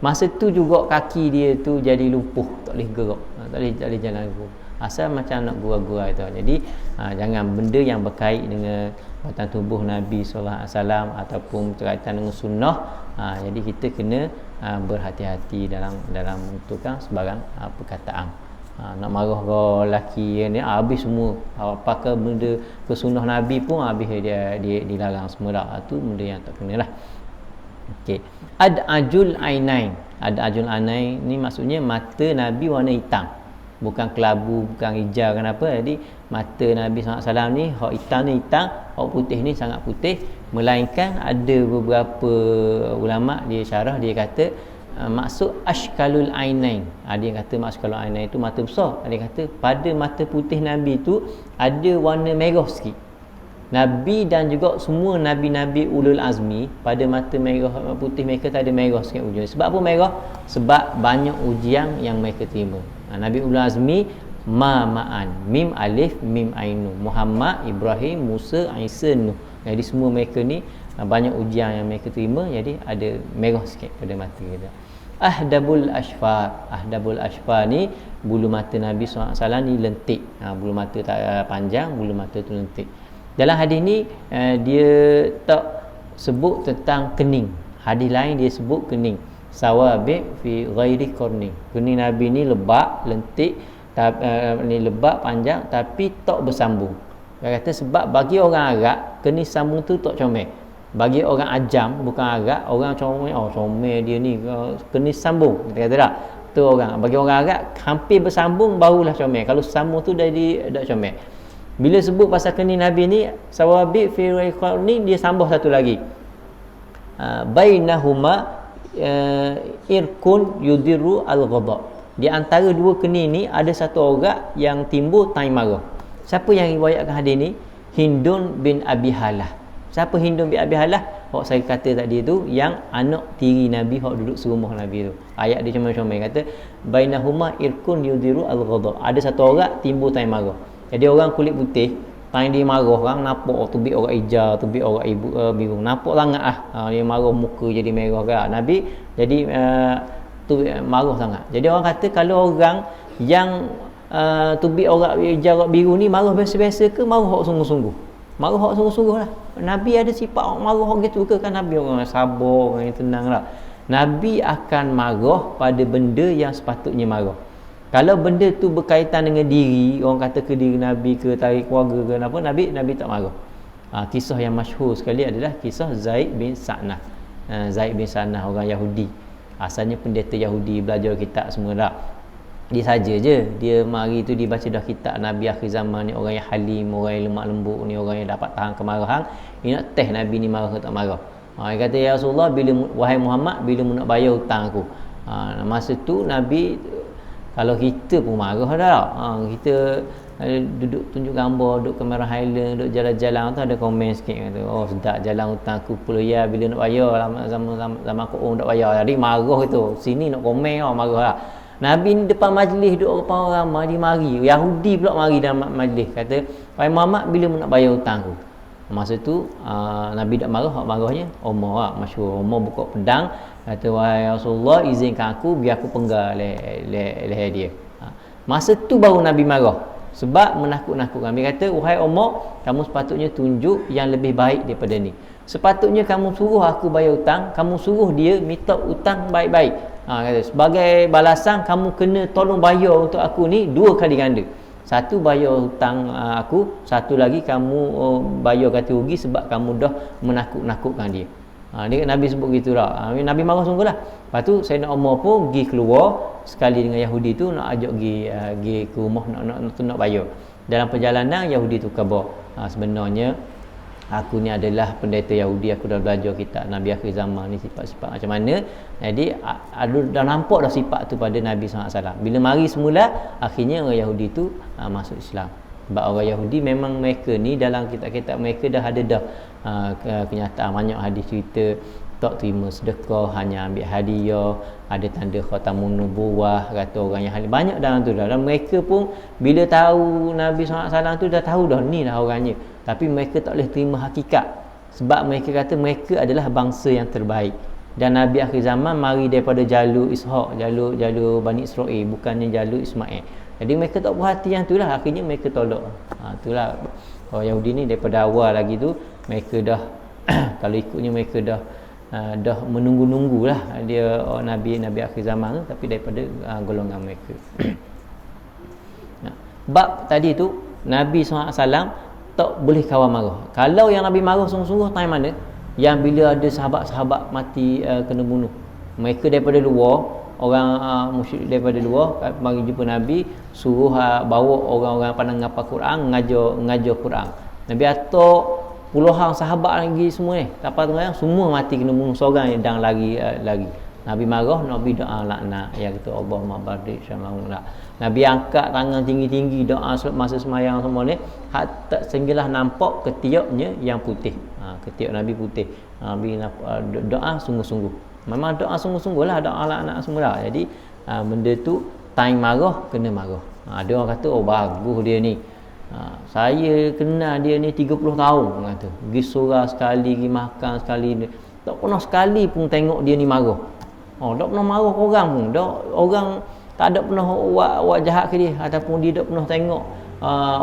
Speaker 1: Masa tu juga kaki dia tu jadi lumpuh, tak boleh gerak, tak boleh jalan aku. Asal macam nak gurau-gurau tu. Jadi jangan benda yang berkait dengan batang tubuh Nabi SAW ataupun berkaitan dengan sunnah. Jadi kita kena berhati-hati dalam menentukan sebarang perkataan. Nak marah ke lelaki ni habis semua. Apakah benda ke sunnah Nabi pun habis dia dilarang semua dah. Tu benda yang tak kenalah. Okey. Ad'ajul ainain. Ad'ajul ainain ni maksudnya mata Nabi warna hitam. Bukan kelabu, bukan hijau, kenapa? Jadi mata Nabi SAW ni hak hitam ni hitam, hak putih ni sangat putih. Melainkan ada beberapa ulama dia syarah, dia kata maksud ashkalul ainain. Dia kata ashkalul ainain itu mata besar. Dia kata pada mata putih Nabi tu ada warna merah sikit. Nabi dan juga semua Nabi-Nabi ulul azmi pada mata merah putih mereka tak ada merah sikit ujung. Sebab apa merah? Sebab banyak ujian yang mereka terima. Nabi ulul azmi ma'an, mim alif mim ainu, Muhammad, Ibrahim, Musa, Isa, Nuh. Jadi semua mereka ni banyak ujian yang mereka terima, jadi ada merah sikit pada mata kita. Ahdabul ashfar ni bulu mata Nabi SAW ni lentik. Bulu mata tak panjang, bulu mata tu lentik. Dalam hadis ni dia tak sebut tentang kening. Hadis lain dia sebut kening. Sawabi fi ghairi qarni. Kening Nabi ni lebat, lentik, ni lebat, panjang tapi tak bersambung. Dia kata sebab bagi orang Arab kening sambung tu tak comel. Bagi orang ajam, bukan Arab, orang comel dia ni kena sambung, kita kata tak? Tu orang. Bagi orang Arab hampir bersambung barulah comel. Kalau sambung tu jadi tak comel. Bila sebut pasal kening Nabi ni, sawabi fi ni dia sambung satu lagi. Bainahuma irkun yudiru al-ghadab. Di antara dua kening ni ada satu orang yang timbul taing marah. Siapa yang riwayatkan hadis ni? Hindun bin Abi Halah. Siapa Hindun bin Abi Halah? Hak saya kata tadi tu, yang anak tiri Nabi hak duduk serumah Nabi tu. Ayat dia comel-comel kata bainahuma irkun yudiru al-ghadab. Ada satu orang timbul taing marah. Jadi orang kulit putih taing dia marah, orang nampak tubik orang hijau, tubik orang biru, nampak sangat dia marah, muka jadi merah kan. Nabi jadi tu marah sangat. Jadi orang kata kalau orang yang tubik orang hijau, orang biru ni marah biasa-biasa ke marah hak sungguh-sungguh? Marah hak sungguh-sungguh lah. Nabi ada sifat marah hak gitu ke? Kan Nabi orang sabar, orang yang tenang lah. Nabi akan marah pada benda yang sepatutnya marah. Kalau benda tu berkaitan dengan diri, orang kata ke diri Nabi ke tarik keluarga ke apa, Nabi tak marah. Kisah yang masyhur sekali adalah kisah Zaid bin Sa'nah. Zaid bin Sa'nah orang Yahudi. Asalnya pendeta Yahudi, belajar kitab semua dah. Dia saja je, dia mari tu dibaca dah kitab Nabi akhir zaman ni, orang yang halim, orang yang lemak lembut ni, orang yang dapat tahan kemarahan. Dia nak test Nabi ni marah ke tak marah. Dia kata, ya Rasulullah, wahai Muhammad, bila mu nak bayar hutang aku? Masa tu Nabi, kalau kita pun marah dah. Kita duduk tunjuk gambar, duduk kamera Highland, duduk jalan-jalan tu ada komen sikit kata, oh sedap jalan hutang aku pula ya, bila nak bayar zaman aku tak bayar. Jadi marah itu. Sini nak komen marah lah. Nabi ni depan majlis duduk depan orang ramai, dia mari. Yahudi pula mari dalam majlis kata, wahai Muhammad, bila mu nak bayar hutang aku? Masa tu Nabi tak marah, hak marahnya Umar lah, masyhur. Umar buka pedang kata, wahai Rasulullah, izinkan aku biar aku penggal leher dia. Masa tu baru Nabi marah, sebab menakut-nakutkan. Nabi kata, wahai Umar, kamu sepatutnya tunjuk yang lebih baik daripada ni. Sepatutnya kamu suruh aku bayar hutang, kamu suruh dia minta hutang baik-baik. Kata, sebagai balasan kamu kena tolong bayar untuk aku ni 2 kali ganda. Satu bayar hutang aku, satu lagi kamu bayar ganti rugi sebab kamu dah menakut-nakutkan dia. Nabi sebut gitu lah. Nabi marah sungguh lah. Lepas tu Sayyidina Umar pun pergi keluar sekali dengan Yahudi tu, nak ajak pergi ke rumah nak bayar. Dalam perjalanan Yahudi tu khabar, sebenarnya aku ni adalah pendeta Yahudi, aku dah belajar kitab Nabi akhir zaman ni sifat-sifat macam mana. Jadi dah nampak dah sifat tu pada Nabi SAW. Bila mari semula, akhirnya orang Yahudi tu masuk Islam. Sebab orang Yahudi memang mereka ni dalam kitab-kitab mereka dah ada dah kenyataan, banyak hadis cerita tak terima sedekah, hanya ambil hadiah, ada tanda khatamun nubuwah, kata orang yang halim, banyak dalam tu dah. Dan mereka pun bila tahu Nabi SAW tu dah tahu dah ni dah orangnya, tapi mereka tak boleh terima hakikat sebab mereka kata mereka adalah bangsa yang terbaik. Dan Nabi akhir zaman mari daripada jalur Ishaq, jalur Bani Israel, bukannya jalur Ismail. Jadi mereka tak puas hati yang itulah, akhirnya mereka tolak. Itulah orang Yahudi ni daripada awal lagi tu mereka dah kalau ikutnya mereka dah menunggu-nunggulah dia Nabi akhir zaman, tapi daripada golongan mereka. Bab tadi tu Nabi SAW tak boleh kawan marah. Kalau yang Nabi marah sungguh-sungguh time mana? Yang bila ada sahabat-sahabat mati kena bunuh. Mereka daripada luar, orang musyrik daripada luar mari jumpa Nabi, suruh bawa orang-orang pandang ngapal Quran, ngajar Quran. Nabi atok puluhan sahabat lagi semua ni, kapal tengah semua mati kena bunuh, seorang yang dang lagi. Nabi marah, Nabi doa laknat, ya kata Allahumma barik syama'una. Nabi angkat tangan tinggi-tinggi doa masa semayang semua ni, hatta sehinggalah nampak ketiaknya yang putih. Ketiak Nabi putih. Nabi doa sungguh-sungguh. Memang doa sungguh-sungguh lah, doa laknat semua lah. Jadi benda tu time marah kena marah. Ada orang kata, oh bagus dia ni, saya kenal dia ni 30 tahun, kata pergi surah sekali, pergi makan sekali, tak pernah sekali pun tengok dia ni marah. Tak pernah marah orang pun, orang tak ada pernah buat jahat ke dia, ataupun dia tak pernah tengok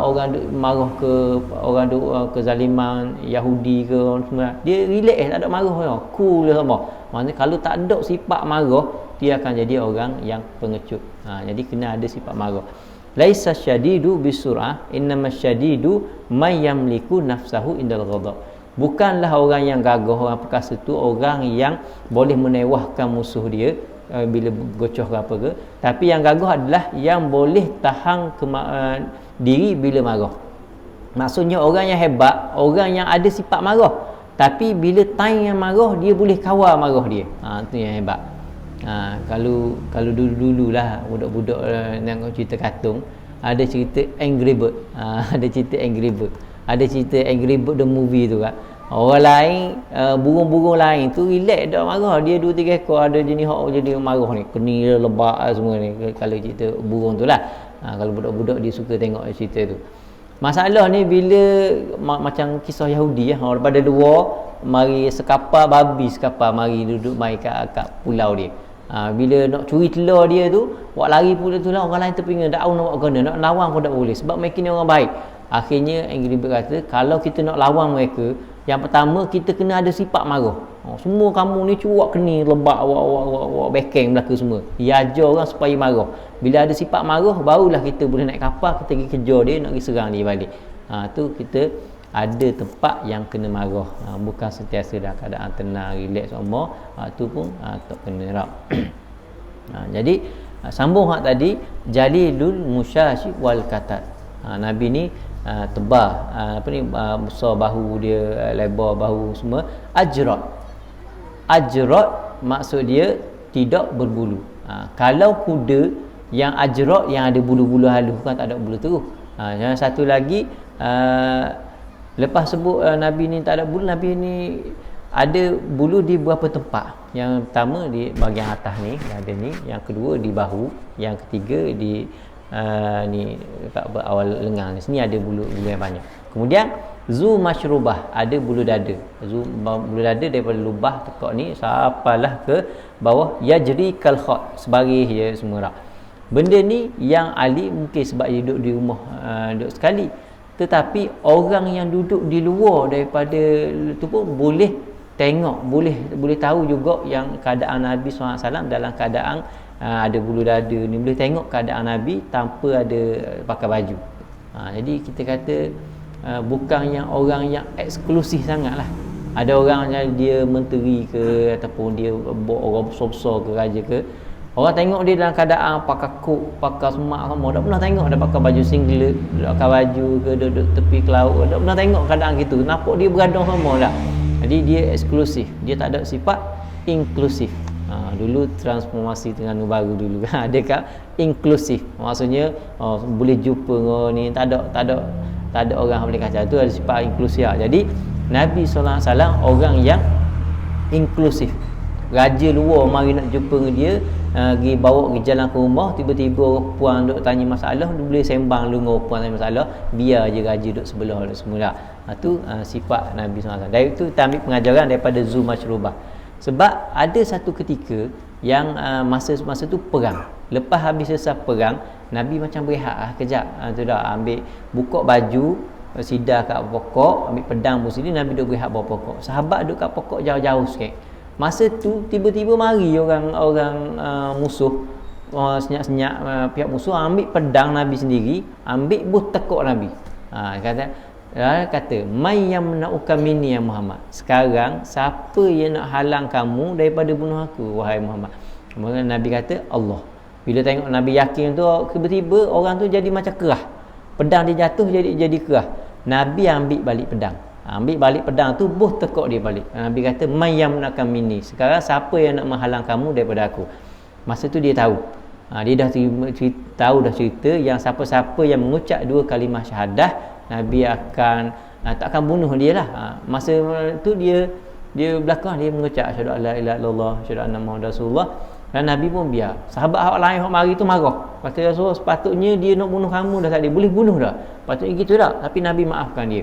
Speaker 1: orang marah ke orang kezaliman Yahudi ke orang semua. Dia relax, tak ada marah, cool dia sama. Maksudnya kalau tak ada sifat marah, dia akan jadi orang yang pengecut. Jadi kena ada sifat marah. Laisa syadidu bisur'ah, innamas syadidu may yamliku nafsahu indal ghadab. Bukanlah orang yang gagah, orang perkasa tu orang yang boleh menewahkan musuh dia bila gocoh ke apa ke. Tapi yang gagah adalah yang boleh tahan diri bila marah. Maksudnya orang yang hebat, orang yang ada sifat marah, tapi bila time yang marah dia boleh kawal marah dia. Tu yang hebat. Kalau dulu-dululah budak-budak tengok cerita kartun, ada cerita Angry Bird. Ada cerita Angry Bird. Ada cerita Angry Bird the movie tu kan. Orang lain, burung-burung lain tu relax dah marah. Dia 2-3 ekor ada jenis hak jadi marah ni. Keni lebak semua ni. Kalau cerita burung tu lah. Kalau budak-budak dia suka tengok cerita tu. Masalah ni bila macam kisah Yahudi daripada luar mari sekapar babi sekapar mari duduk mai kat pulau dia. Bila nak curi telur dia tu, buat lari pula tu lah, orang lain terpinga, tak tahu nak buat kena, nak lawan pun tak boleh sebab mereka ni orang baik. Akhirnya Angry Bird kata, kalau kita nak lawan mereka, yang pertama kita kena ada sifat marah. Semua kamu ni cuak keni, lebak, wak bekeng belaka semua. Dia ajar orang supaya marah. Bila ada sifat marah, barulah kita boleh naik kapal, kita pergi kejar dia, nak pergi serang dia balik. Tu kita ada tempat yang kena marah. Bukan sentiasa dalam keadaan tenang, relax semua. Tu pun tak kena rap. Jadi sambung hak tadi, jalilul musyashi wal katat. Nabi ni tebal, besar bahu dia, lebar bahu semua. Ajrat maksud dia tidak berbulu. Kalau kuda yang ajrat yang ada bulu-bulu halus, bukan tak ada bulu terus. Yang satu lagi, lepas sebut Nabi ni tak ada bulu, Nabi ni ada bulu di beberapa tempat. Yang pertama di bahagian atas ni ada ni, yang kedua di bahu, yang ketiga di ni dekat awal lengan ni, sini ada bulu yang banyak. Kemudian zu masyrubah, ada bulu dada. Bulu dada daripada lubah tekak ni sampailah ke bawah, yajri kal khat, sebaris dia semua rak. Benda ni yang ahli mungkin sebab dia duduk di rumah duduk sekali, tetapi orang yang duduk di luar daripada tu pun boleh tengok, boleh tahu juga yang keadaan Nabi SAW dalam keadaan ada bulu dada ni, boleh tengok keadaan Nabi tanpa ada pakai baju. Jadi kita kata bukan yang orang yang eksklusif sangat lah. Ada orang yang dia menteri ke, ataupun dia orang besar-besar ke, raja ke, orang tengok dia dalam keadaan pakai kok, pakai semak semua, tak pernah tengok dia pakai baju singlet, pakai baju ke, duduk tepi ke laut, tak pernah tengok keadaan gitu. Nampak dia beradang semua dah. Jadi dia eksklusif, dia tak ada sifat inklusif. Dulu transformasi Terengganu baru dulu kan, ada kat inklusif, maksudnya boleh jumpa ni, tak ada orang boleh kacau, tu ada sifat inklusif. Jadi Nabi SAW orang yang inklusif. Raja luar mari nak jumpa dengan dia, pergi bawa pergi jalan ke rumah, tiba-tiba puan duk tanya masalah, dia boleh sembang lu dengan puan tanya masalah, biar je raja duk sebelah semula. Tu sifat Nabi SAW. Dari itu kita ambil pengajaran daripada Zu Masyrubah. Sebab ada satu ketika yang masa tu perang. Lepas habis selesai perang, Nabi macam berehat kejap. Tu dah ambil buka baju, sidar kat pokok, ambil pedang pun sini, Nabi duduk berehat bawah pokok. Sahabat duduk kat pokok jauh-jauh sikit. Masa tu tiba-tiba mari orang musuh, senyap-senyap pihak musuh ambil pedang Nabi sendiri, ambil buh tekuk Nabi. Kata may yamna'uka minni ya Muhammad, sekarang siapa yang nak halang kamu daripada bunuh aku wahai Muhammad? Kemudian Nabi kata Allah. Bila tengok Nabi yakin tu, tiba-tiba orang tu jadi macam kerah, pedang dia jatuh jadi kerah. Nabi ambil balik pedang, tu buh tekuk dia balik. Nabi kata may yamna'uka minni, sekarang siapa yang nak menghalang kamu daripada aku? Masa tu dia tahu, dia dah tahu dah cerita yang siapa-siapa yang mengucap 2 kalimah syahadah, Nabi akan tak akan bunuh dia lah. Masa tu dia belakang dia mengucap asyhadu alla ilaha illallah asyhadu anna muhammadar rasulullah, dan Nabi pun biar. Sahabat hak lain hak mari tu marah, kata Rasulullah sepatutnya dia nak bunuh kamu dah tadi, boleh bunuh dah, patutnya gitu dah, tapi Nabi maafkan dia.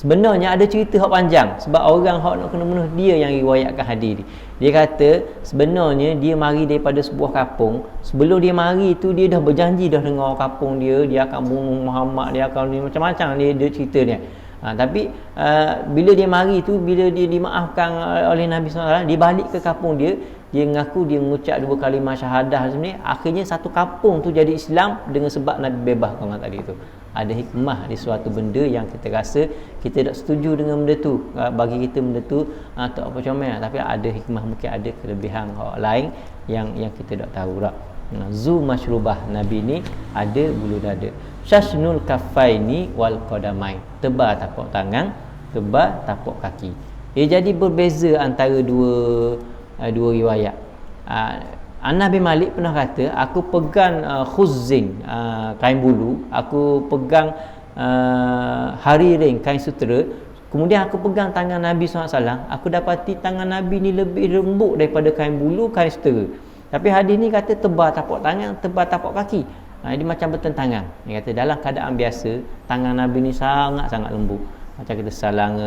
Speaker 1: Sebenarnya ada cerita hak panjang, sebab orang hak nak kena bunuh dia yang riwayatkan hadis ni. Dia kata sebenarnya dia mari daripada sebuah kampung. Sebelum dia mari tu dia dah berjanji dah dengan orang kampung dia akan bunuh Muhammad, dia akan macam-macam dia cerita dia. Tapi bila dia mari tu, bila dia dimaafkan oleh Nabi SAW, dia balik ke kampung dia mengaku dia mengucap 2 kalimah syahadah sebenarnya. Akhirnya satu kampung tu jadi Islam dengan sebab Nabi bebaskan orang tadi tu. ada hikmah di suatu benda yang kita rasa kita tak setuju dengan benda tu, bagi kita benda tu tak apa comel, tapi ada hikmah, mungkin ada kelebihan lain yang kita tak tahu tak. Zu masyrubah, Nabi ni ada bulu dada. Syashnul kaffaini wal qadamain, tebal tapak tangan, tebal tapak kaki. Jadi berbeza antara dua riwayat. Anas bin Malik pernah kata, aku pegang khuzzin, kain bulu, aku pegang hariring, kain sutera, kemudian aku pegang tangan Nabi SAW, aku dapati tangan Nabi ni lebih lembut daripada kain bulu, kain sutera. Tapi hadis ni kata tebal tapak tangan, tebal tapak kaki. Dia macam bertentangan. Dia kata dalam keadaan biasa, tangan Nabi ni sangat-sangat lembut. Macam kita salang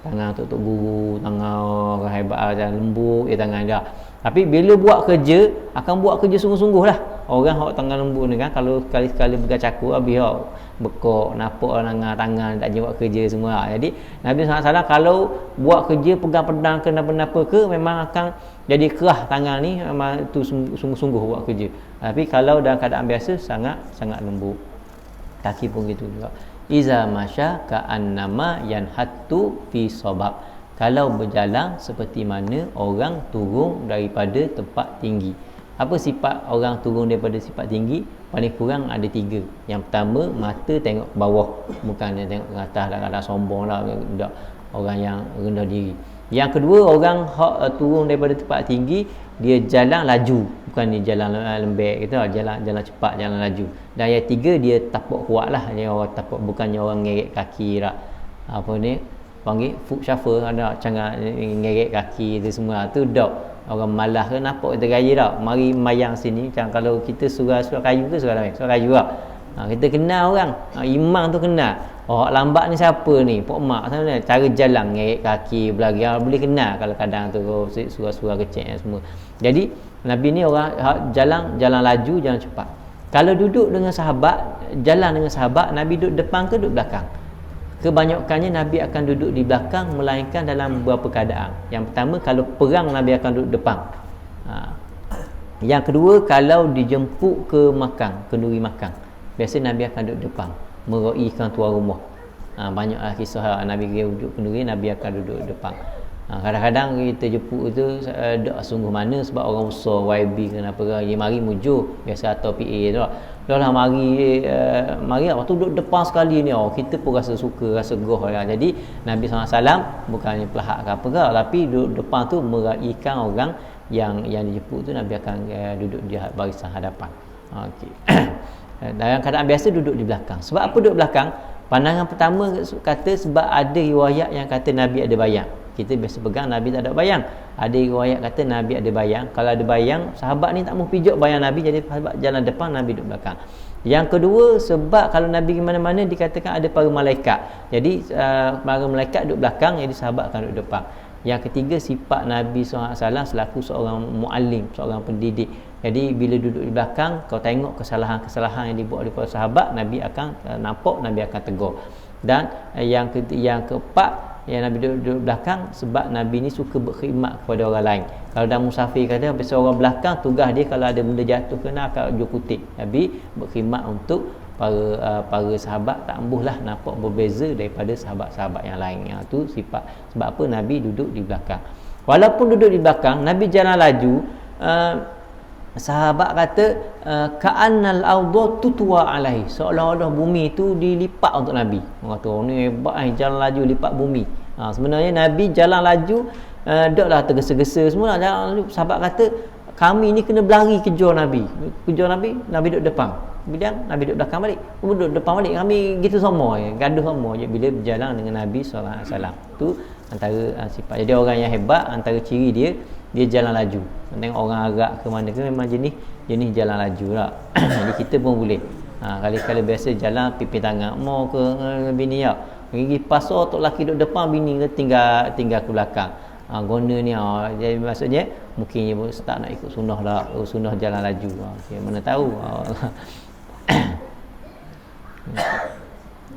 Speaker 1: tangan tok guru, tangan orang hebat dan lembut tangan dia. Tapi bila buat kerja, akan buat kerja sungguh-sungguh lah. Orang hak tangan lembut ni kan, kalau sekali-sekali pegang cakur, habis hak bekok, nampak tangan tak buat kerja semua. Jadi Nabi SAW kalau buat kerja, pegang pedang ke apa ke, memang akan jadi kerah tangan ni, memang tu sungguh-sungguh buat kerja. Tapi kalau dalam keadaan biasa, sangat lembut. Kaki pun gitu juga. Iza masya ka'annama yanhattu fi sabab, kalau berjalan seperti mana orang turun daripada tempat tinggi. Apa sifat orang turun daripada sifat tinggi? Paling kurang ada 3. Yang pertama, mata tengok ke bawah, bukan dia tengok ke atas, kadang-kadang sombong lah, tak, orang yang rendah diri. Yang kedua, orang turun daripada tempat tinggi, dia jalan laju, bukan dia jalan lembek gitu, jalan cepat, jalan laju. Dan yang 3, dia tapak kuat lah, dia orang tapak, bukannya orang ngeret kaki lah. Apa ni panggil foot shuffle, ada canggah ngeret kaki tu semua tu dok. Orang malas ke nampak kita gaya tak, mari mayang sini. Macam kalau kita surah kayu ke surah kayu lah, kita kenal orang, imam tu kenal, lambat ni siapa ni, Pok Mak sana, cara jalan ngeret kaki belagi, boleh kenal kalau kadang tu surah-surah kecil semua. Jadi Nabi ni orang jalan laju, jalan cepat. Kalau duduk dengan sahabat, jalan dengan sahabat, Nabi duduk depan ke duduk belakang? Kebanyakannya Nabi akan duduk di belakang, melainkan dalam beberapa keadaan. Yang pertama, kalau perang Nabi akan duduk depan. Yang kedua, kalau dijemput ke makan, kenduri makan, biasa Nabi akan duduk depan, meraikan tuan rumah. Banyaklah kisah Nabi duduk kenduri, Nabi akan duduk depan. Kadang-kadang kita jemput tu tak sungguh mana, sebab orang besar YB kenapa ke, dia mari mujur biasa atau PA tu lah. Dah lah mari waktu duduk depan sekali ni, kita pun rasa suka, rasa gerah lah. Jadi Nabi SAW bukannya pelahak ke apa ke, tapi duduk depan tu meraikan orang yang dijemput tu, Nabi akan duduk di barisan hadapan. Okey. Dalam keadaan biasa duduk di belakang. Sebab apa duduk belakang? Pandangan pertama kata sebab ada riwayat yang kata Nabi ada bayang. Kita biasa pegang Nabi tak ada bayang. Ada riwayat kata Nabi ada bayang. Kalau ada bayang, sahabat ni tak mau pijak bayang Nabi, jadi sahabat jalan depan, Nabi duduk belakang. Yang kedua, sebab kalau Nabi ke mana-mana dikatakan ada para malaikat. Jadi para malaikat duduk belakang, jadi sahabat akan duduk depan. Yang ketiga, sifat Nabi SAW selaku seorang muallim, seorang pendidik. Jadi bila duduk di belakang, kau tengok kesalahan-kesalahan yang dibuat oleh para sahabat, Nabi akan nampak, Nabi akan tegur. Dan yang keempat, yang Nabi duduk belakang sebab Nabi ni suka berkhidmat kepada orang lain. Kalau dah musafir kata, biasa orang belakang, tugas dia kalau ada benda jatuh kena akan jual kutip. Nabi berkhidmat untuk para sahabat, tak embuhlah nampak berbeza daripada sahabat-sahabat yang lain. Yang tu sifat sebab apa Nabi duduk di belakang. Walaupun duduk di belakang, Nabi jalan laju, sahabat kata ka'annal ardu tutwa alaihi, seolah-olah bumi tu dilipat untuk Nabi. Orang kata ni hebat jalan laju lipat bumi. Sebenarnya Nabi jalan laju daklah tergesa-gesa semua jalan laju. Sahabat kata kami ni kena berlari kejar Nabi. Nabi duduk depan. Kemudian Nabi duduk belakang balik. Duduk depan balik. Kami gitu semua, gaduh semua je bila berjalan dengan Nabi sallallahu alaihi wasallam. Tu antara sifat. Jadi orang yang hebat, antara ciri dia jalan laju. Tengok orang Arab ke mana ke, memang jenis jalan laju lah. Jadi kita pun boleh. Kali-kali biasa jalan pipi tangan mau ke bini ya. Pergi pasar tok laki duduk depan, bini ke tinggal ke belakang. Guna ni jadi maksudnya mungkin dia start nak ikut sunnah lah, sunnah jalan laju. Mana tahu.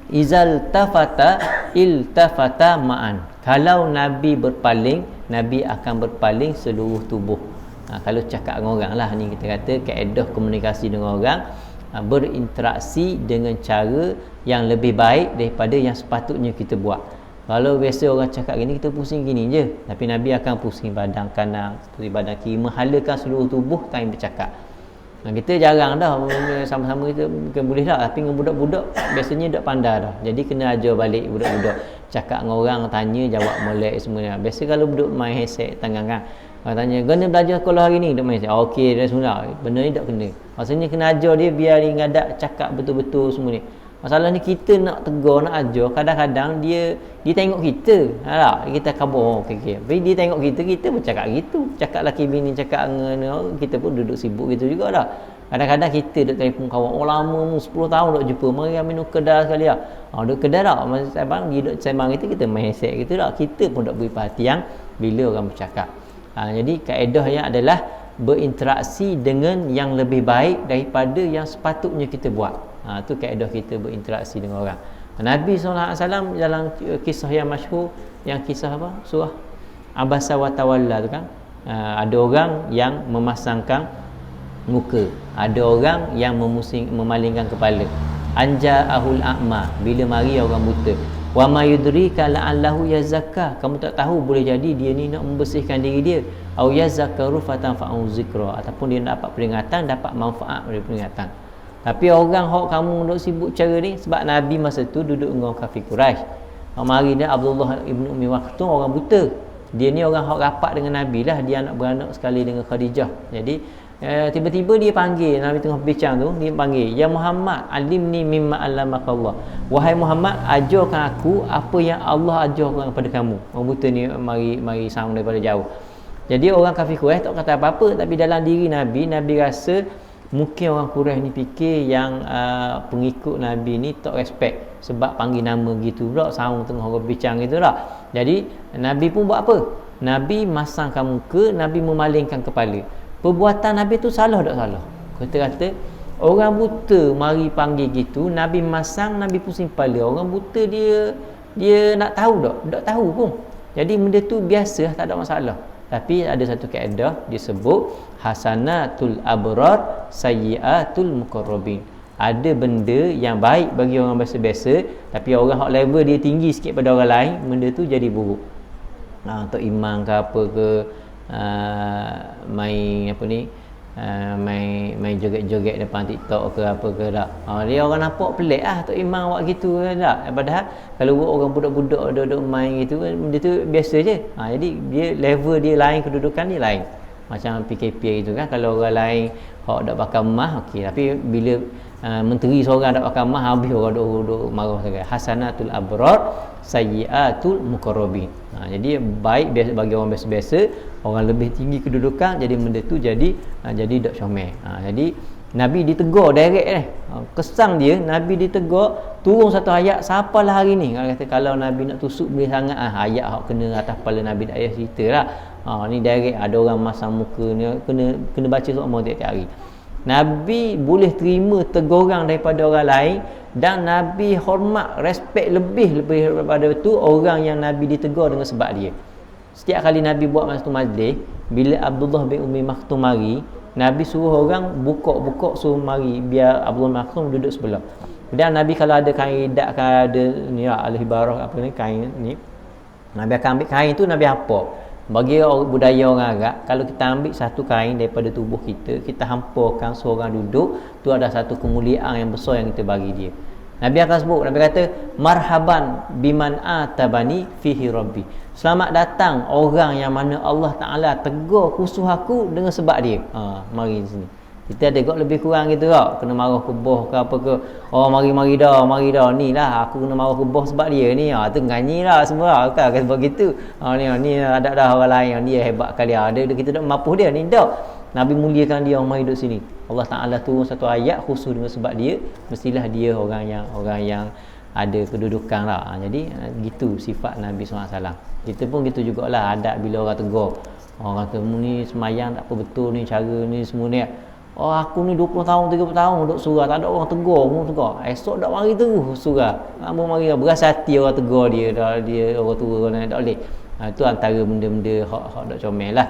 Speaker 1: Izal tafata iltafata ma'an. Kalau Nabi berpaling, Nabi akan berpaling seluruh tubuh. Kalau cakap dengan orang lah, ni kita kata kaedah komunikasi dengan orang. berinteraksi dengan cara yang lebih baik daripada yang sepatutnya kita buat. Kalau biasa orang cakap gini, kita pusing gini je, tapi Nabi akan pusing badan kanan, pusing badan kiri, menghalakan seluruh tubuh time bercakap. Kita jarang dah sama-sama, kita bukan boleh dah, tapi dengan budak-budak biasanya dak pandai dah. Jadi kena ajar balik budak-budak, cakap dengan orang, tanya jawab molek semuanya. Biasa kalau budak main headset tangan kan, orang tanya, kena belajar sekolah hari ni, dak main headset. Okey dah semua. Benda ni tak kena. Maksudnya kena ajar dia biar dia ngadak cakap betul-betul semua ni. Masalah ni kita nak tegur, nak ajar, kadang-kadang dia tengok kita. Tak? Kita kabur, okey. Tapi dia tengok kita bercakap gitu. Cakap laki bini cakap dengan kita pun duduk sibuk gitu juga dah. Kadang-kadang kita duk telefon kawan, lama 10 tahun duk jumpa, mari minum kedai sekali ah. Duk kedai dah, masa abang dia duk sembang kita main headset gitu dah. Kita pun duk beri perhatian bila orang bercakap. Jadi kaedahnya adalah berinteraksi dengan yang lebih baik daripada yang sepatutnya kita buat. Itu kaedah kita berinteraksi dengan orang. Nabi SAW dalam kisah yang masyhur, yang kisah apa? Surah Abasa wa Tawalla tu kan. Ada orang yang memasangkan muka, ada orang yang memalingkan kepala. Anja ahul a'ma, bila mari orang buta. Wa ma yudrika la'allahu yazakka, kamu tak tahu boleh jadi dia ni nak membersihkan diri dia. Au yazakkaru fatanfa'u zikra, ataupun dia dapat peringatan, dapat manfaat dari peringatan. Tapi orang hok kamu duk sibuk cara ni, sebab Nabi masa tu duduk dengan kafir Quraisy. Mari dia Abdullah ibn Ummi Maktum orang buta. Dia ni orang hok rapat dengan Nabi lah, dia anak beranak sekali dengan Khadijah. Jadi tiba-tiba dia panggil, Nabi tengah bincang tu, dia panggil, "Ya Muhammad, alimni mimma 'allamakallah." Wahai Muhammad, ajarkan aku apa yang Allah ajarkan kepada kamu. Orang buta ni mari sound daripada jauh. Jadi orang kafir Quraisy tak kata apa-apa, tapi dalam diri Nabi rasa mungkin orang Quraisy ni fikir yang pengikut Nabi ni tak respect sebab panggil nama gitu pula, sound tengah orang bincang gitu tak. Jadi Nabi pun buat apa? Nabi masangkan muka, Nabi memalingkan kepala. Perbuatan Nabi tu salah tak salah? Kata orang buta mari panggil gitu, Nabi masang, Nabi pusing kepala. Orang buta dia nak tahu tak tahu pun. Jadi benda tu biasa, tak ada masalah. Tapi ada satu kaedah disebut hasanatul abrar sayyiatul muqarrabin. Ada benda yang baik bagi orang biasa-biasa, tapi orang hak level dia tinggi sikit pada orang lain, benda tu jadi buruk. Untuk imam ke apa ke, main apa ni, main joget-joget depan TikTok ke apa ke tak. Dia orang nampak pelik Tok Imam buat gitu tak. Padahal kalau orang budak-budak duduk main gitu, benda tu biasa je. Jadi dia level dia lain, kedudukan dia lain. Macam PKP itu kan, kalau orang lain hak dak pakai emas okey, tapi bila menteri seorang dak pakai emas, habis orang duk marah sangat. Hasanatul abrar sayyiatul muqarrabin. Jadi baik biasa bagi orang biasa-biasa, orang lebih tinggi kedudukan, jadi benda tu jadi dak comel. Jadi Nabi ditegur direct kesang dia, Nabi ditegur, turun satu ayat, siapalah hari ni. Kata kalau Nabi nak tusuk boleh sangat ayat hak kena atas kepala Nabi, tak payah ceritalah. Ni direct, ada orang masang muka ni, kena baca semua tiap-tiap hari. Nabi boleh terima teguran daripada orang lain, dan Nabi hormat, respect lebih daripada itu orang yang Nabi ditegur dengan sebab dia. Setiap kali Nabi buat masa tu majlis, bila Abdullah bin Ummi Maktum mari, Nabi suruh orang buka suruh mari, biar Abdullah bin Maktum duduk sebelah. Dan Nabi kalau ada kain idak, kalau ada ni al-hibarah apa ni, kain ni, Nabi akan ambil kain tu, Nabi apa? Bagi budaya orang Arab, kalau kita ambil satu kain daripada tubuh kita hamparkan seorang duduk, tu ada satu kemuliaan yang besar yang kita bagi dia. Nabi akan sebut, Nabi kata, marhaban biman atabani fihi rabbi. Selamat datang orang yang mana Allah Ta'ala tegur khusus aku dengan sebab dia. Mari di sini. Kita ada lebih kurang gitu tak? Kena marah ke boh ke apa ke. Mari dah. Ni lah aku kena marah ke boh sebab dia ni. Tu nganyi lah semua. Kan sebab gitu. Ni ada dah orang lain yang dia hebat kali. Kita tak mapuh dia. Ni tak. Nabi muliakan dia, mari duduk sini. Allah Ta'ala turun satu ayat khusus dengan sebab dia. Mestilah dia orang yang ada kedudukan lah. Jadi gitu sifat Nabi SAW. Kita pun gitu jugalah adab bila orang tegur. Orang kata ni semayang tak apa betul ni, cara ni semua ni. Aku ni 20 tahun 30 tahun duduk surah, tak ada orang tegur pun tegur. Esok dak mari terus surah. Mari beras hati orang tegur dia orang tua orang tak boleh. Itu antara benda-benda hak dak comel lah.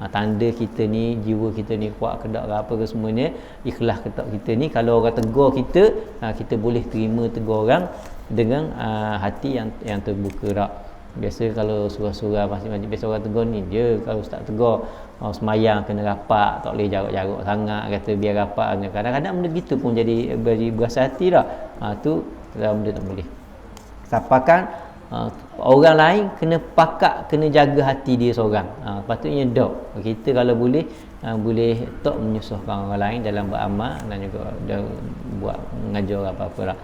Speaker 1: Tanda kita ni, jiwa kita ni kuat ke tak ke apa ke semuanya, ikhlas ke tak kita ni. Kalau orang tegur kita, kita boleh terima tegur orang dengan hati yang terbuka tak. Biasa kalau surah-surah masing-masing, biasa orang tegur ni, dia kalau ustaz tegur semayang kena rapat, tak boleh jarak-jarak sangat, kata biar rapat. Kadang-kadang benda gitu pun jadi berasa hati tak. Tu benda tak boleh. Siapakan orang lain kena pakak, kena jaga hati dia seorang. Patutnya dok. Kita kalau boleh boleh tak menyusahkan orang lain dalam beramal dan juga buat mengajar apa-apa lah.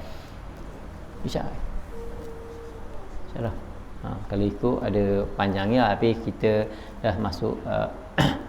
Speaker 1: InsyaAllah. Kalau ikut ada panjangnya, tapi kita dah masuk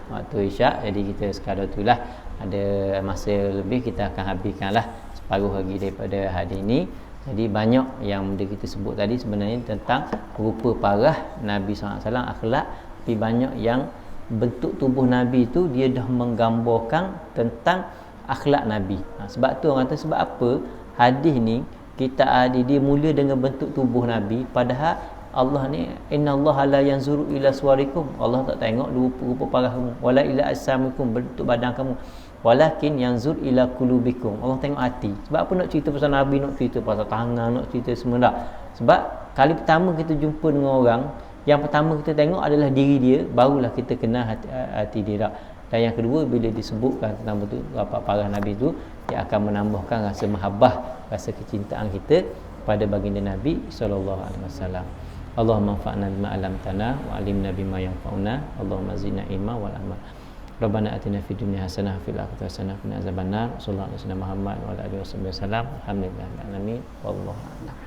Speaker 1: waktu isyak, jadi kita sekadar itulah, ada masa lebih, kita akan habiskanlah separuh lagi daripada hari ini. Jadi banyak yang benda kita sebut tadi sebenarnya tentang rupa parah Nabi SAW, akhlak, tapi banyak yang bentuk tubuh Nabi itu dia dah menggambarkan tentang akhlak Nabi. Sebab tu orang kata, sebab apa hadis ni kita ada, dia mula dengan bentuk tubuh Nabi, padahal Allah ni, innallaha la yanzuru ila suwarikum, Allah tak tengok rupa parah kamu, wala ila ajsamikum, bentuk badan kamu, walakin yanzur ila qulubikum, Allah tengok hati. Sebab apa nak cerita pasal Nabi, nak cerita pasal tangan, nak cerita semua tak? Sebab kali pertama kita jumpa dengan orang, yang pertama kita tengok adalah diri dia, barulah kita kenal hati dia tak. Dan yang kedua, bila disebutkan tentang bentuk apa parah Nabi itu, dia akan menambahkan rasa mahabbah, rasa kecintaan kita pada baginda Nabi sallallahu alaihi wasallam. Allahumma anfa'na bima 'allamtana wa 'allimna bima yanfa'una. Allahumma zidna ilma wal amal. Rabbana atina fid dunya hasanah wa fil akhirati hasanah wa qina azabannar. Sallallahu alaihi wasallam Muhammad wa ala alihi wasallam. Alhamdulillahirabbil alamin. Wallahu a'lam.